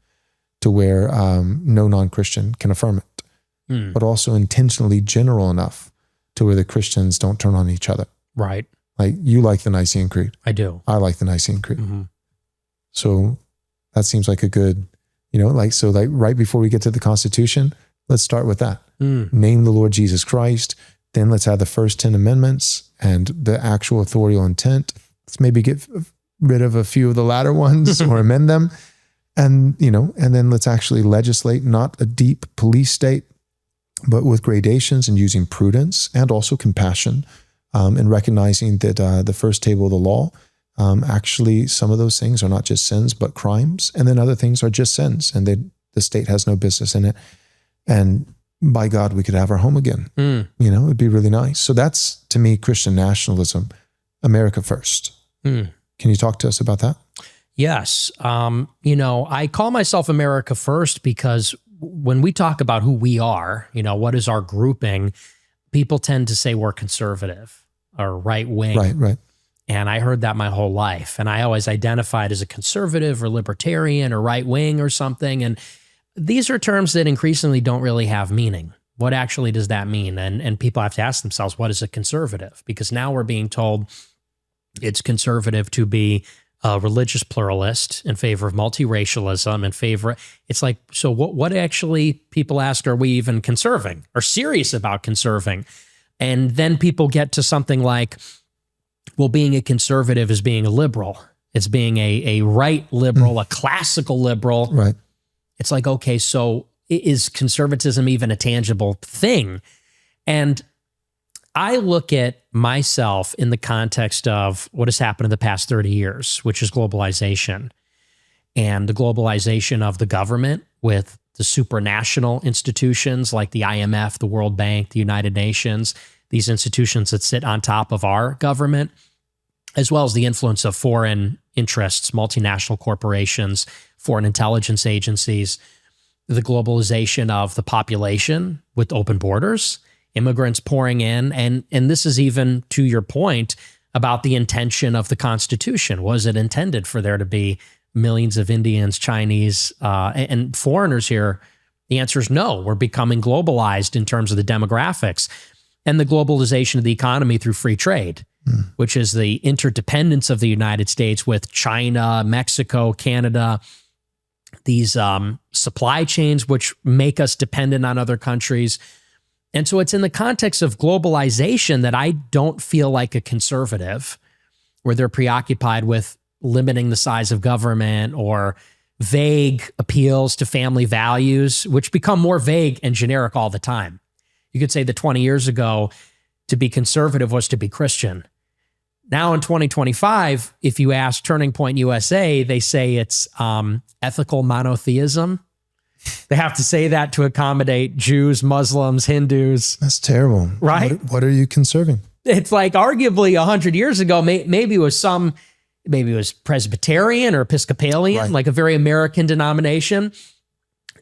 to where no non-Christian can affirm it, but also intentionally general enough to where the Christians don't turn on each other. Right. Like you like the Nicene Creed. I do. I like the Nicene Creed. So that seems like a good, right before we get to the Constitution, let's start with that. Name the Lord Jesus Christ. Then let's have the first 10 amendments and the actual authorial intent. Let's maybe get rid of a few of the latter ones or amend them. And, and then let's actually legislate not a deep police state, but with gradations and using prudence and also compassion, and recognizing that the first table of the law, actually some of those things are not just sins, but crimes. And then other things are just sins, and the state has no business in it. And by God, we could have our home again. It'd be really nice. So that's, to me, Christian nationalism, America first. Can you talk to us about that? Yes. I call myself America first because when we talk about who we are, what is our grouping, people tend to say we're conservative or right wing. Right. And I heard that my whole life. And I always identified as a conservative or libertarian or right wing or something. And these are terms that increasingly don't really have meaning. What actually does that mean? And people have to ask themselves, what is a conservative? Because now we're being told it's conservative to be a religious pluralist in favor of multiracialism, in favor. It's like, so what actually, people ask, are we even conserving or serious about conserving? And then people get to something like, well, being a conservative is being a liberal. It's being a right liberal, a classical liberal. Right. It's like, okay, so is conservatism even a tangible thing? And I look at myself in the context of what has happened in the past 30 years, which is globalization, and the globalization of the government with the supranational institutions like the IMF, the World Bank, the United Nations, these institutions that sit on top of our government, as well as the influence of foreign interests, multinational corporations, foreign intelligence agencies, the globalization of the population with open borders, immigrants pouring in. And this is even to your point about the intention of the Constitution. Was it intended for there to be millions of Indians, Chinese, and foreigners here? The answer is no. We're becoming globalized in terms of the demographics and the globalization of the economy through free trade, which is the interdependence of the United States with China, Mexico, Canada, these supply chains which make us dependent on other countries. And so it's in the context of globalization that I don't feel like a conservative, where they're preoccupied with limiting the size of government or vague appeals to family values, which become more vague and generic all the time. You could say that 20 years ago, to be conservative was to be Christian. Now in 2025, if you ask Turning Point USA, they say it's ethical monotheism. They have to say that to accommodate Jews, Muslims, Hindus. That's terrible. Right? What are you conserving? It's like arguably 100 years ago, maybe it was Presbyterian or Episcopalian, Right. like a very American denomination.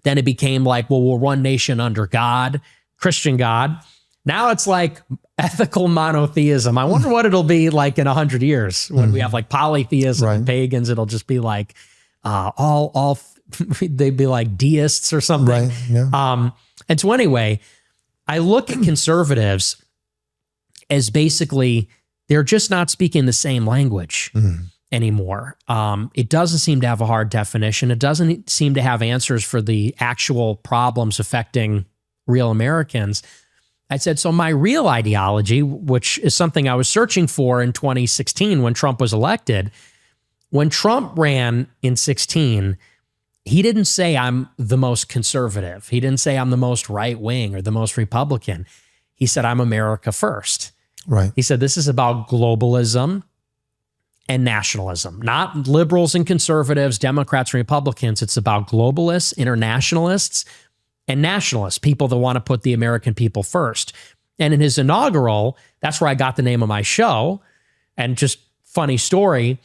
Then it became like, well, we're one nation under God, Christian God. Now it's like ethical monotheism. I wonder what it'll be like in 100 years when we have like polytheism and pagans. It'll just be like all they'd be like deists or something. Right. Yeah. And so anyway, I look at conservatives as basically they're just not speaking the same language anymore. It doesn't seem to have a hard definition. It doesn't seem to have answers for the actual problems affecting real Americans. I said, so my real ideology, which is something I was searching for in 2016 when Trump was elected, when Trump ran in 16, he didn't say I'm the most conservative. He didn't say I'm the most right wing or the most Republican. He said, I'm America first. Right. He said, this is about globalism and nationalism, not liberals and conservatives, Democrats and Republicans. It's about globalists, internationalists, and nationalists, people that want to put the American people first. And in his inaugural, that's where I got the name of my show. And just funny story,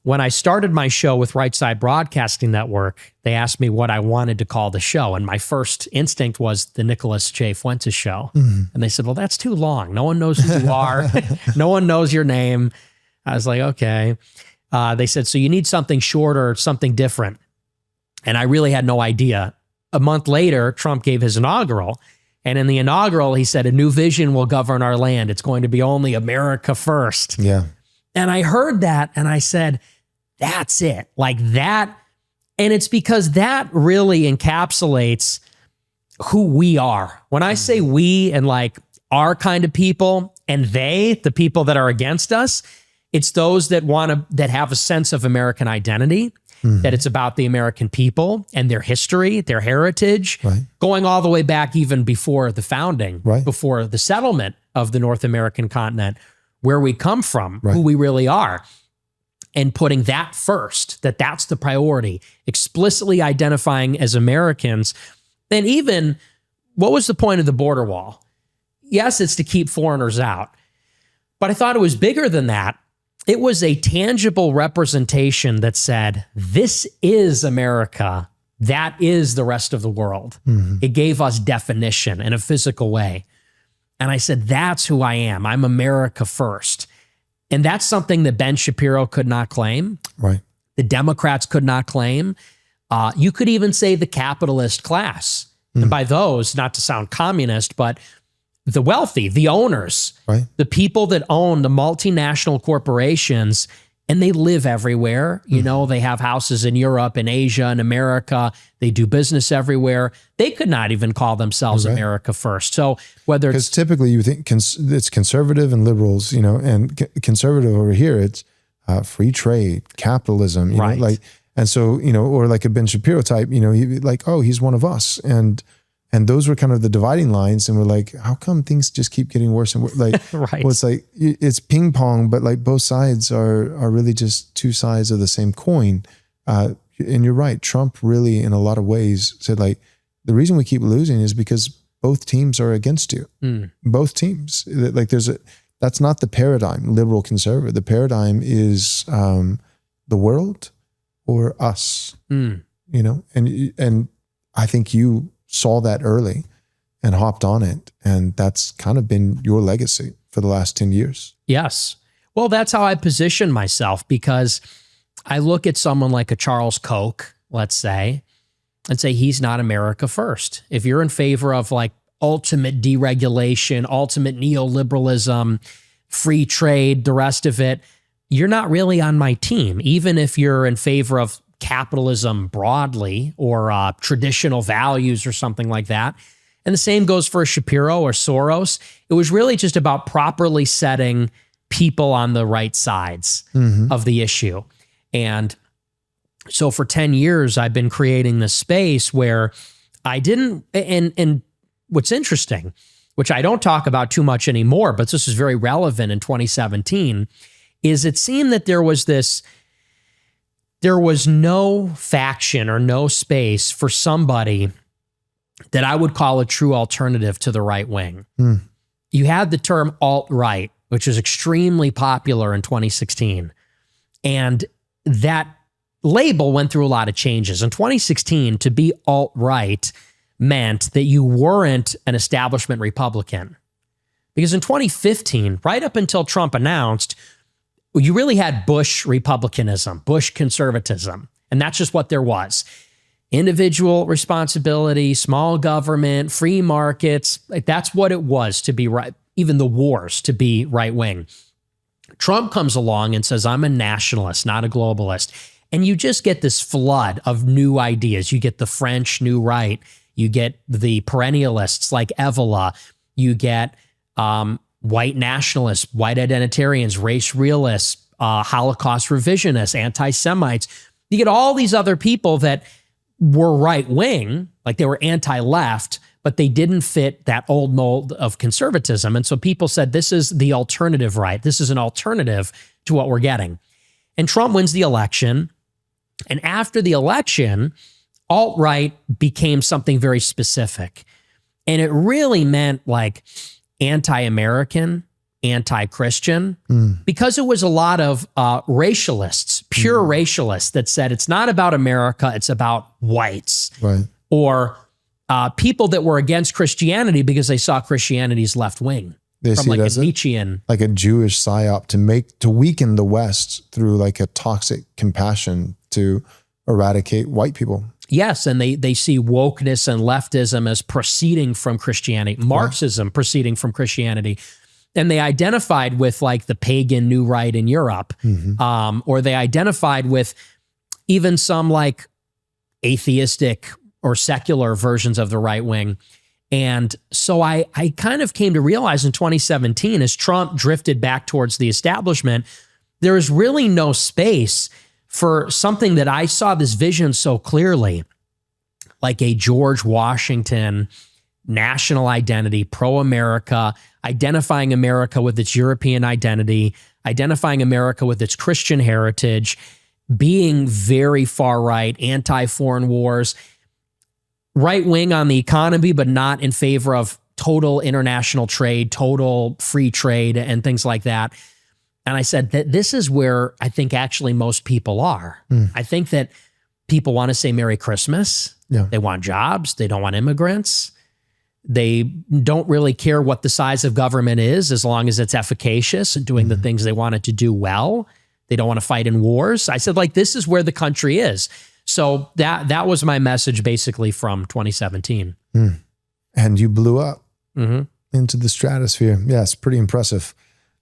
when I started my show with Right Side Broadcasting Network, they asked me what I wanted to call the show. And my first instinct was the Nicholas J. Fuentes Show. And they said, well, that's too long. No one knows who you are. No one knows your name. I was like, okay. They said, so you need something shorter, something different. And I really had no idea. A month later, Trump gave his inaugural. And in the inaugural, he said, a new vision will govern our land. It's going to be only America first. Yeah. And I heard that and I said, that's it. Like that. And it's because that really encapsulates who we are. When I say we and like our kind of people and they, the people that are against us, it's those that that have a sense of American identity, that it's about the American people and their history, their heritage, going all the way back even before the founding, before the settlement of the North American continent, where we come from, who we really are, and putting that first, that's the priority, explicitly identifying as Americans. Then even, what was the point of the border wall? Yes, it's to keep foreigners out. But I thought it was bigger than that. It was a tangible representation that said, this is America. That is the rest of the world. It gave us definition in a physical way. And I said, that's who I am. I'm America first. And that's something that Ben Shapiro could not claim. The Democrats could not claim. You could even say the capitalist class And by those, not to sound communist, but the wealthy, the owners, Right. the people that own the multinational corporations, and they live everywhere. You know, they have houses in Europe and Asia and America. They do business everywhere. They could not even call themselves America first. So whether it's Because typically you think it's conservative and liberals, you know, and conservative over here, it's free trade, capitalism, you know, like, and so, you know, or like a Ben Shapiro type, you know, like, oh, he's one of us. And those were kind of the dividing lines. And we're like, how come things just keep getting worse and worse? Like, Right. well, it's like, it's ping pong, but like both sides are really just two sides of the same coin. And you're right. Trump really, in a lot of ways, said like, the reason we keep losing is because both teams are against you. Both teams. Like that's not the paradigm, liberal conservative. The paradigm is the world or us, you know? And I think you saw that early and hopped on it. And that's kind of been your legacy for the last 10 years. Yes. Well, that's how I position myself, because I look at someone like a Charles Koch, let's say, and say he's not America first. If you're in favor of like ultimate deregulation, ultimate neoliberalism, free trade, the rest of it, you're not really on my team. Even if you're in favor of capitalism broadly or traditional values or something like that. And the same goes for Shapiro or Soros. It was really just about properly setting people on the right sides of the issue. And so for 10 years, I've been creating this space where I didn't, and what's interesting, which I don't talk about too much anymore, but this is very relevant in 2017, is it seemed that there was no faction or no space for somebody that I would call a true alternative to the right wing. You had the term alt-right, which was extremely popular in 2016. And that label went through a lot of changes. In 2016, to be alt-right meant that you weren't an establishment Republican. Because in 2015, right up until Trump announced, you really had Bush Republicanism, Bush conservatism. And that's just what there was. Individual responsibility, small government, free markets. Like that's what it was to be right. Even the wars to be right wing. Trump comes along and says, I'm a nationalist, not a globalist. And you just get this flood of new ideas. You get the French New Right. You get the perennialists like Evola. You get white nationalists, white identitarians, race realists, Holocaust revisionists, anti-Semites. You get all these other people that were right-wing, like they were anti-left, but they didn't fit that old mold of conservatism. And so people said, this is the alternative right. This is an alternative to what we're getting. And Trump wins the election. And after the election, alt-right became something very specific. And it really meant like anti-American, anti-Christian, because it was a lot of racialists, pure racialists that said it's not about America, it's about whites. Right. Or people that were against Christianity because they saw Christianity's left wing. They From see like it a as Nietzschean. like a Jewish psyop to weaken the West through like a toxic compassion to eradicate white people. Yes, and they see wokeness and leftism as proceeding from Christianity, Marxism proceeding from Christianity. And they identified with like the pagan New Right in Europe, or they identified with even some like atheistic or secular versions of the right wing. And so I kind of came to realize in 2017, as Trump drifted back towards the establishment, there is really no space for something that I saw this vision so clearly, like a George Washington national identity, pro-America, identifying America with its European identity, identifying America with its Christian heritage, being very far right, anti-foreign wars, right wing on the economy, but not in favor of total international trade, total free trade, and things like that. And I said that this is where I think actually most people are. I think that people want to say Merry Christmas. Yeah. They want jobs. They don't want immigrants. They don't really care what the size of government is as long as it's efficacious and doing the things they want it to do well. They don't want to fight in wars. I said, like, this is where the country is. So that was my message basically from 2017. And you blew up Mm-hmm. into the stratosphere. Yeah, it's pretty impressive.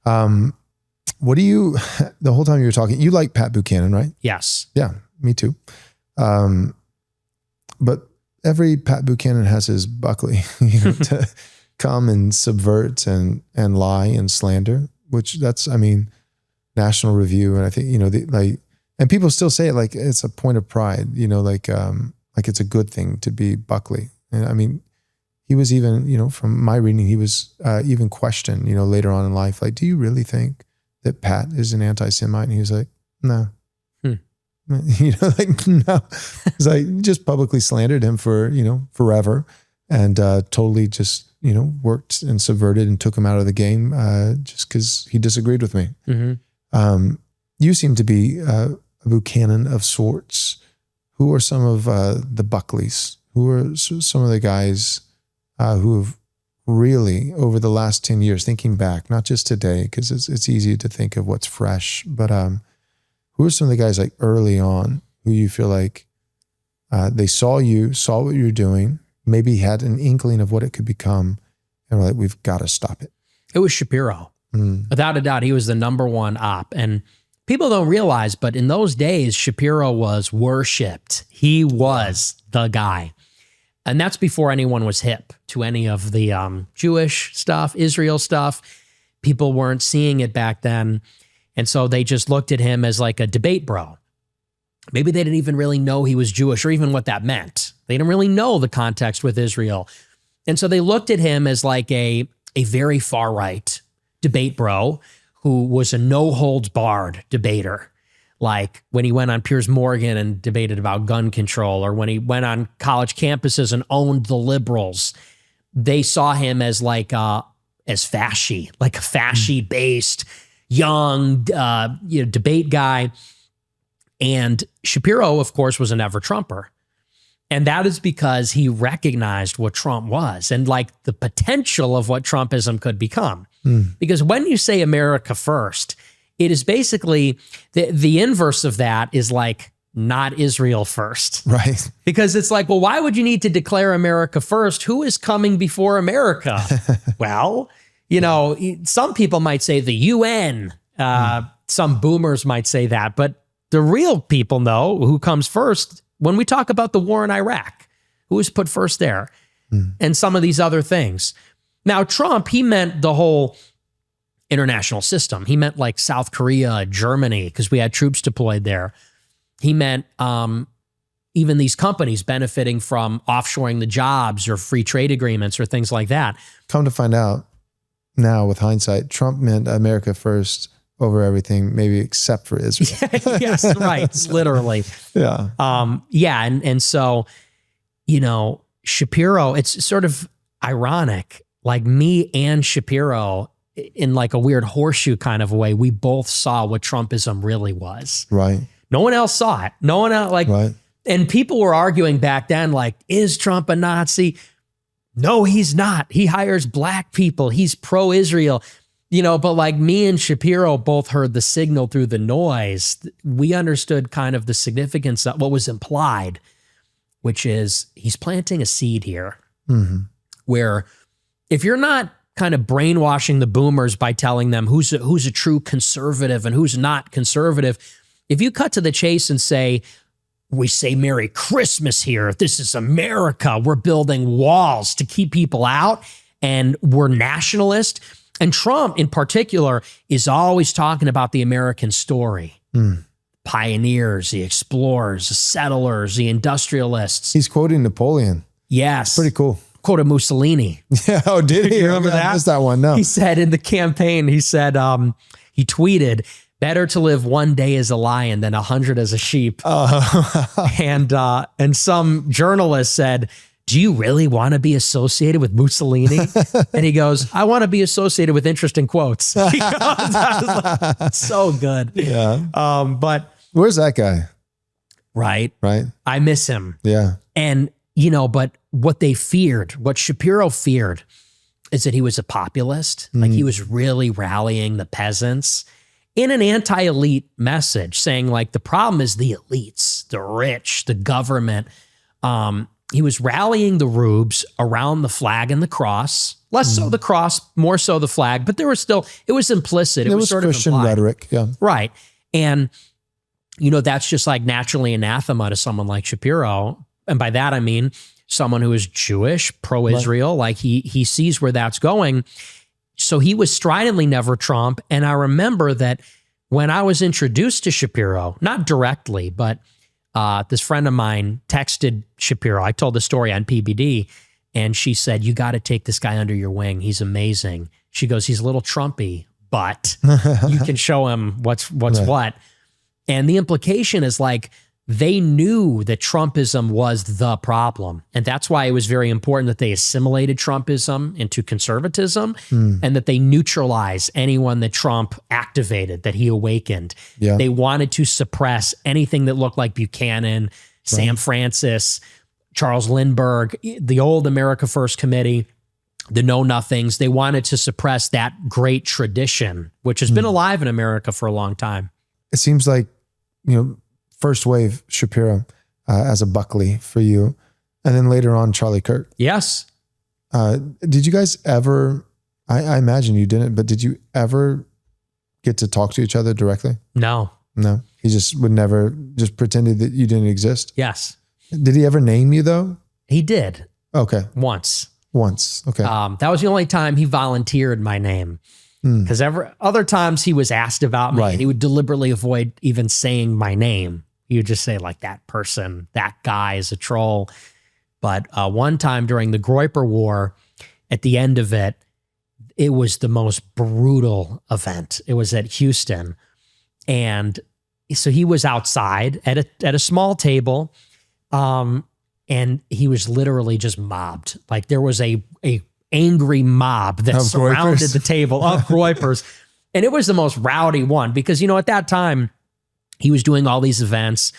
What do you, the whole time you were talking, you like Pat Buchanan, right? Yes. Yeah, me too. But every Pat Buchanan has his Buckley, to come and subvert and lie and slander, which that's, National Review. And I think, and people still say it like it's a point of pride, like it's a good thing to be Buckley. And he was even, from my reading, he was even questioned, later on in life, like, do you really think that Pat is an anti-Semite? And he was like, no. No. It's like, just publicly slandered him for, forever, and totally just, worked and subverted and took him out of the game just because he disagreed with me. Mm-hmm. You seem to be a Buchanan of sorts. Who are some of the Buckleys? Who are some of the guys who have really, over the last 10 years, thinking back, not just today, because it's easy to think of what's fresh, but who are some of the guys like early on who you feel like they saw what you're doing, maybe had an inkling of what it could become, and were like, we've got to stop it? It was Shapiro. Without a doubt, he was the number one op. And people don't realize, but in those days, Shapiro was worshipped. He was the guy. And that's before anyone was hip to any of the Jewish stuff, Israel stuff. People weren't seeing it back then. And so they just looked at him as like a debate bro. Maybe they didn't even really know he was Jewish or even what that meant. They didn't really know the context with Israel. And so they looked at him as like a very far right debate bro who was a no holds barred debater. Like when he went on Piers Morgan and debated about gun control, or when he went on college campuses and owned the liberals, they saw him as like as fasci, like a fasci based young debate guy. And Shapiro, of course, was a never Trumper. And that is because he recognized what Trump was and like the potential of what Trumpism could become. Because when you say America first, it is basically the inverse of that is like not Israel first. Right. Because it's like, well, why would you need to declare America first? Who is coming before America? Well, some people might say the UN. Some boomers might say that. But the real people know who comes first when we talk about the war in Iraq. Who is put first there? And some of these other things. Now, Trump, he meant the whole international system. He meant like South Korea, Germany, because we had troops deployed there. He meant even these companies benefiting from offshoring the jobs or free trade agreements or things like that. Come to find out now with hindsight, Trump meant America first over everything, maybe except for Israel. Yes, right. Literally. Yeah. And so, Shapiro, it's sort of ironic, like me and Shapiro, in like a weird horseshoe kind of way, we both saw what Trumpism really was. Right. No one else saw it. No one else, right. And people were arguing back then, like, is Trump a Nazi? No, he's not. He hires black people. He's pro-Israel. But like me and Shapiro both heard the signal through the noise. We understood kind of the significance of what was implied, which is he's planting a seed here where if you're not kind of brainwashing the boomers by telling them who's a true conservative and who's not conservative, if you cut to the chase and say, we say Merry Christmas here, this is America, we're building walls to keep people out, and we're nationalist. And Trump in particular is always talking about the American story. Pioneers, the explorers, the settlers, the industrialists. He's quoting Napoleon. Yes. Pretty cool. Quoted Mussolini. Yeah. Oh, did he? You remember that? I missed that one. No. He said in the campaign, he tweeted, better to live one day as a lion than 100 as a sheep. And some journalist said, do you really want to be associated with Mussolini? And he goes, I want to be associated with interesting quotes. He goes, I was like, so good. Yeah. But where's that guy? Right. Right. I miss him. Yeah. And, but what they feared, what Shapiro feared, is that he was a populist. Like he was really rallying the peasants in an anti-elite message, saying like the problem is the elites, the rich, the government. he was rallying the rubes around the flag and the cross. Less so the cross, more so the flag, but there was still, it was implicit. It was sort Christian of implied. rhetoric, yeah. Right. And, you know, that's just like naturally anathema to someone like Shapiro. And by that, I mean someone who is Jewish, pro-Israel, like he sees where that's going. So he was stridently never Trump. And I remember that when I was introduced to Shapiro, not directly, but this friend of mine texted Shapiro. I told the story on PBD, and she said, "You got to take this guy under your wing. He's amazing." She goes, "He's a little Trumpy, but you can show him what's what." And the implication is like, they knew that Trumpism was the problem. And that's why it was very important that they assimilated Trumpism into conservatism and that they neutralize anyone that Trump activated, that he awakened. Yeah. They wanted to suppress anything that looked like Buchanan, Sam Francis, Charles Lindbergh, the old America First Committee, the Know Nothings. They wanted to suppress that great tradition, which has been alive in America for a long time. It seems like, you know, first wave Shapiro as a Buckley for you, and then later on Charlie Kirk. Yes. Did you guys ever, I imagine you didn't, but did you ever get to talk to each other directly? No. No. He just would never, just pretended that you didn't exist? Yes. Did he ever name you though? He did. Okay. Once. Okay. That was the only time he volunteered my name. Because other times he was asked about me, and he would deliberately avoid even saying my name. He would just say like, that person, that guy is a troll. But one time during the Groyper War, at the end of it, it was the most brutal event. It was at Houston. And so he was outside at a small table, and he was literally just mobbed. Like there was a angry mob that surrounded the table of Groypers. And it was the most rowdy one because, you know, at that time he was doing all these events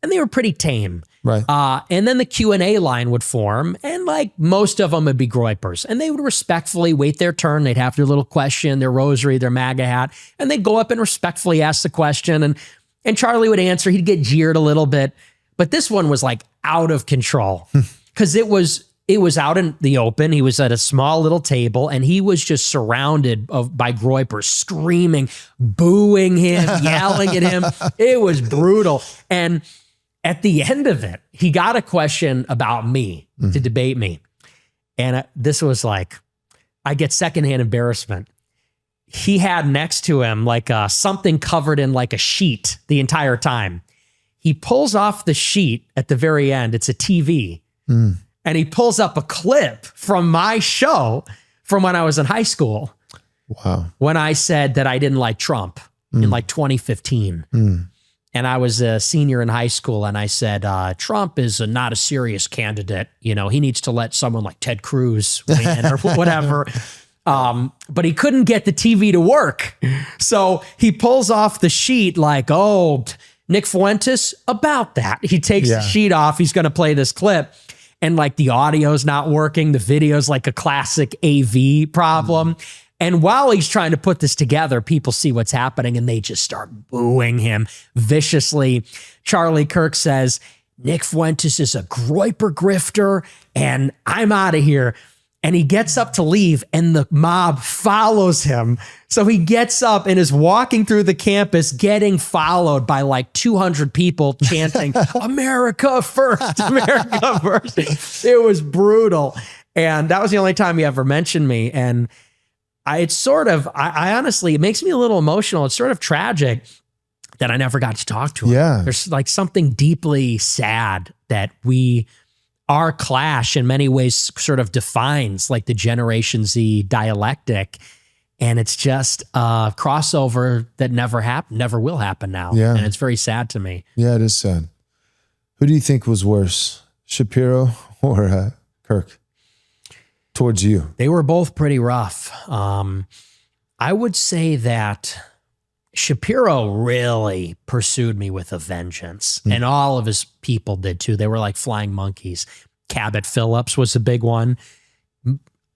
and they were pretty tame. Right. And then the Q&A line would form, and like most of them would be Groypers, and they would respectfully wait their turn. They'd have their little question, their rosary, their MAGA hat, and they'd go up and respectfully ask the question. And Charlie would answer. He'd get jeered a little bit, but this one was like out of control because it was out in the open. He was at a small little table, and he was just surrounded by Groypers, screaming, booing him, yelling at him. It was brutal. And at the end of it, he got a question about me to debate me. And this was like, I get secondhand embarrassment. He had next to him like something covered in like a sheet the entire time. He pulls off the sheet at the very end. It's a TV. And he pulls up a clip from my show from when I was in high school. Wow. When I said that I didn't like Trump in like 2015. And I was a senior in high school, and I said, Trump is not a serious candidate. You know, he needs to let someone like Ted Cruz win or whatever. But he couldn't get the TV to work. So he pulls off the sheet like, oh, Nick Fuentes, about that. He takes the sheet off. He's going to play this clip. And like the audio's not working. The video's like a classic AV problem. And while he's trying to put this together, people see what's happening and they just start booing him viciously. Charlie Kirk says, Nick Fuentes is a Groyper grifter and I'm out of here. And he gets up to leave and the mob follows him. So he gets up and is walking through the campus getting followed by like 200 people chanting, America first, America first. It was brutal. And that was the only time he ever mentioned me. And I honestly, it makes me a little emotional. It's sort of tragic that I never got to talk to him. Yeah. There's like something deeply sad that our clash in many ways sort of defines like the Generation Z dialectic. And it's just a crossover that never happened, never will happen now. Yeah. And it's very sad to me. Yeah, it is sad. Who do you think was worse, Shapiro or Kirk, towards you? They were both pretty rough. I would say that Shapiro really pursued me with a vengeance, and all of his people did too. They were like flying monkeys. Cabot Phillips was a big one.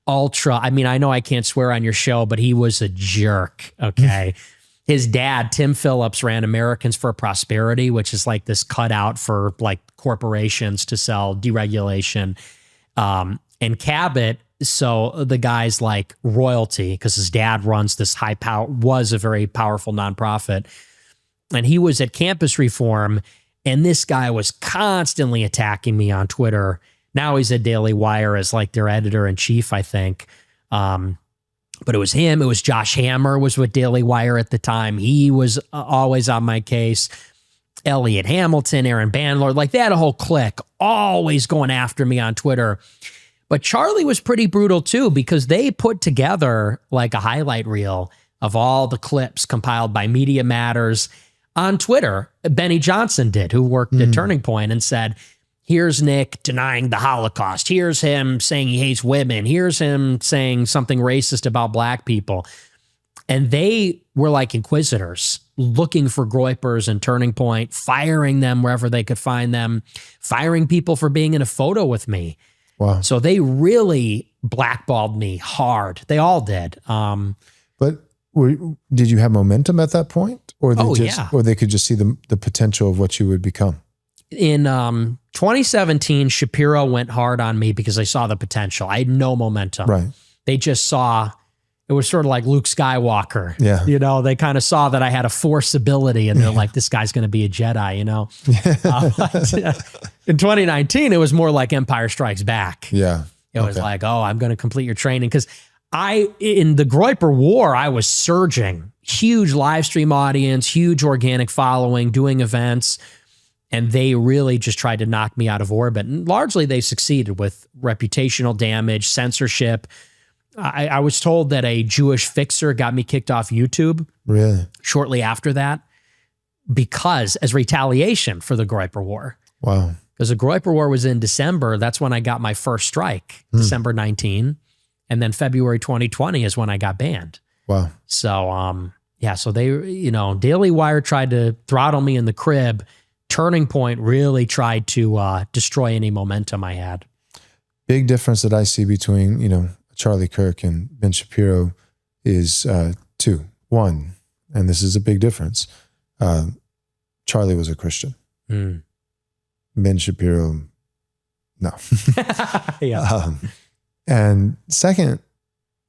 I mean, I know I can't swear on your show, but he was a jerk. Okay. his dad, Tim Phillips, ran Americans for Prosperity, which is like this cutout for like corporations to sell deregulation. And Cabot, so the guy's like royalty because his dad runs this was a very powerful nonprofit. And he was at Campus Reform, and this guy was constantly attacking me on Twitter. Now he's at Daily Wire as like their editor-in-chief, I think. But it was him. It was Josh Hammer was with Daily Wire at the time. He was always on my case. Elliot Hamilton, Aaron Bandler, like they had a whole clique always going after me on Twitter. But Charlie was pretty brutal too, because they put together like a highlight reel of all the clips compiled by Media Matters on Twitter. Benny Johnson did, who worked at Turning Point, and said, here's Nick denying the Holocaust. Here's him saying he hates women. Here's him saying something racist about black people. And they were like inquisitors looking for Groypers and Turning Point, firing them wherever they could find them, firing people for being in a photo with me. Wow. So they really blackballed me hard. They all did. But did you have momentum at that point? Or or they could just see the potential of what you would become? In 2017, Shapiro went hard on me because they saw the potential. I had no momentum. Right. They just saw, it was sort of like Luke Skywalker. Yeah. You know, they kind of saw that I had a force ability, and they're like, this guy's going to be a Jedi, you know? In 2019, it was more like Empire Strikes Back. Yeah. It was like, oh, I'm going to complete your training. Because in the Groyper War, I was surging. Huge live stream audience, huge organic following, doing events. And they really just tried to knock me out of orbit. And largely they succeeded with reputational damage, censorship. I was told that a Jewish fixer got me kicked off YouTube. Really? Shortly after that, because as retaliation for the Groyper War. Wow. Because the Groyper War was in December. That's when I got my first strike, December 19. And then February 2020 is when I got banned. Wow. So, so they, Daily Wire tried to throttle me in the crib. Turning Point really tried to destroy any momentum I had. Big difference that I see between, Charlie Kirk and Ben Shapiro is two. One, and this is a big difference, Charlie was a Christian. Ben Shapiro, no. Yeah. And second,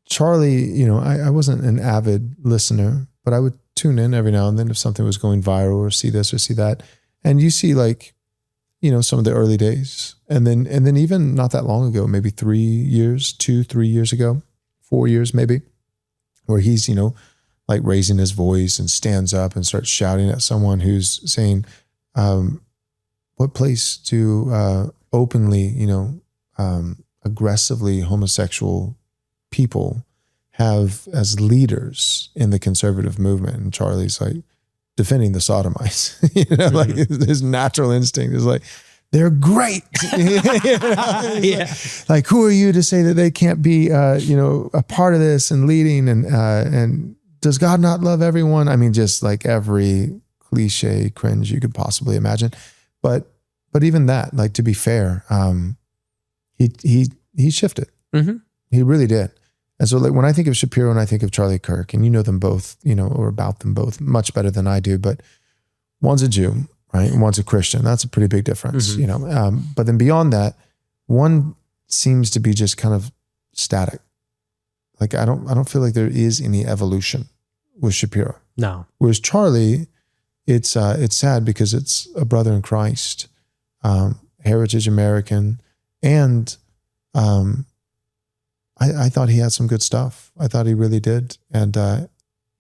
Charlie, I wasn't an avid listener, but I would tune in every now and then if something was going viral or see this or see that. And you see some of the early days. And then even not that long ago, maybe 3 years, 2-3 years ago, 4 years maybe, where he's, like raising his voice and stands up and starts shouting at someone who's saying, what place do openly, aggressively homosexual people have as leaders in the conservative movement? And Charlie's like defending the sodomites, like his natural instinct is like, they're great. Yeah. Like, who are you to say that they can't be, a part of this and leading and does God not love everyone? I mean, just like every cliche cringe you could possibly imagine. But even that, like, to be fair, he shifted. He really did. And so like when I think of Shapiro and I think of Charlie Kirk, and you know them both, or about them both much better than I do, but one's a Jew, right? And one's a Christian. That's a pretty big difference, but then beyond that, one seems to be just kind of static. Like I don't feel like there is any evolution with Shapiro. No. Whereas Charlie, it's sad because it's a brother in Christ, heritage American, and I thought he had some good stuff. I thought he really did. And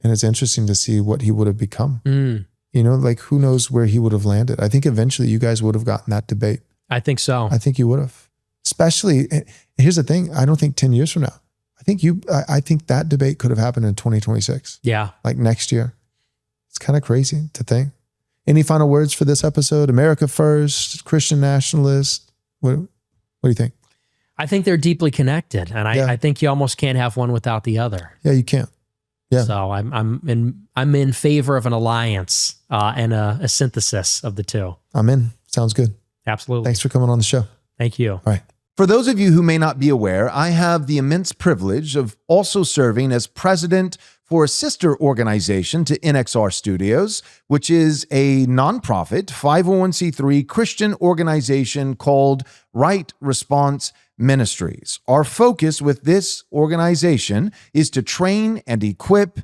it's interesting to see what he would have become. Like who knows where he would have landed. I think eventually you guys would have gotten that debate. I think so. I think you would have. Especially, here's the thing, I don't think 10 years from now. I think that debate could have happened in 2026. Yeah. Like next year. It's kind of crazy to think. Any final words for this episode? America first, Christian nationalist. What do you think? I think they're deeply connected, and I think you almost can't have one without the other. Yeah, you can't. Yeah. So I'm in favor of an alliance and a synthesis of the two. I'm in. Sounds good. Absolutely. Thanks for coming on the show. Thank you. All right. For those of you who may not be aware, I have the immense privilege of also serving as president for a sister organization to NXR Studios, which is a nonprofit 501c3 Christian organization called Right Response Ministries. Our focus with this organization is to train and equip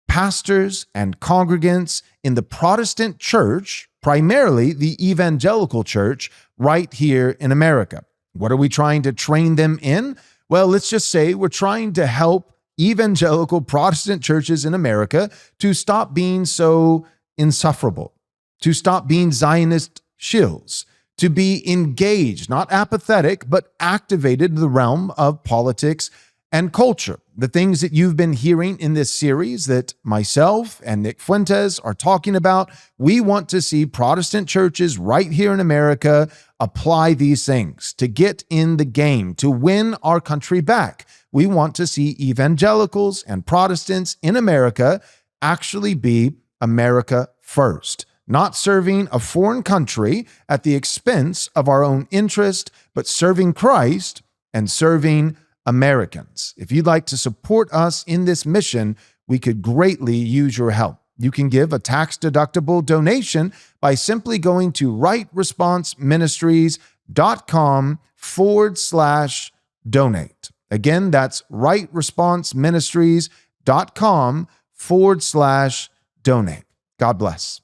pastors and congregants in the Protestant church, primarily the evangelical church, right here in America. What are we trying to train them in? Well, let's just say we're trying to help evangelical Protestant churches in America to stop being so insufferable, to stop being Zionist shills, to be engaged, not apathetic, but activated in the realm of politics and culture. The things that you've been hearing in this series that myself and Nick Fuentes are talking about, we want to see Protestant churches right here in America apply these things to get in the game, to win our country back. We want to see evangelicals and Protestants in America actually be America first, not serving a foreign country at the expense of our own interest, but serving Christ and serving Americans. If you'd like to support us in this mission, we could greatly use your help. You can give a tax-deductible donation by simply going to rightresponseministries.com/donate. Again, that's rightresponseministries.com/donate. God bless.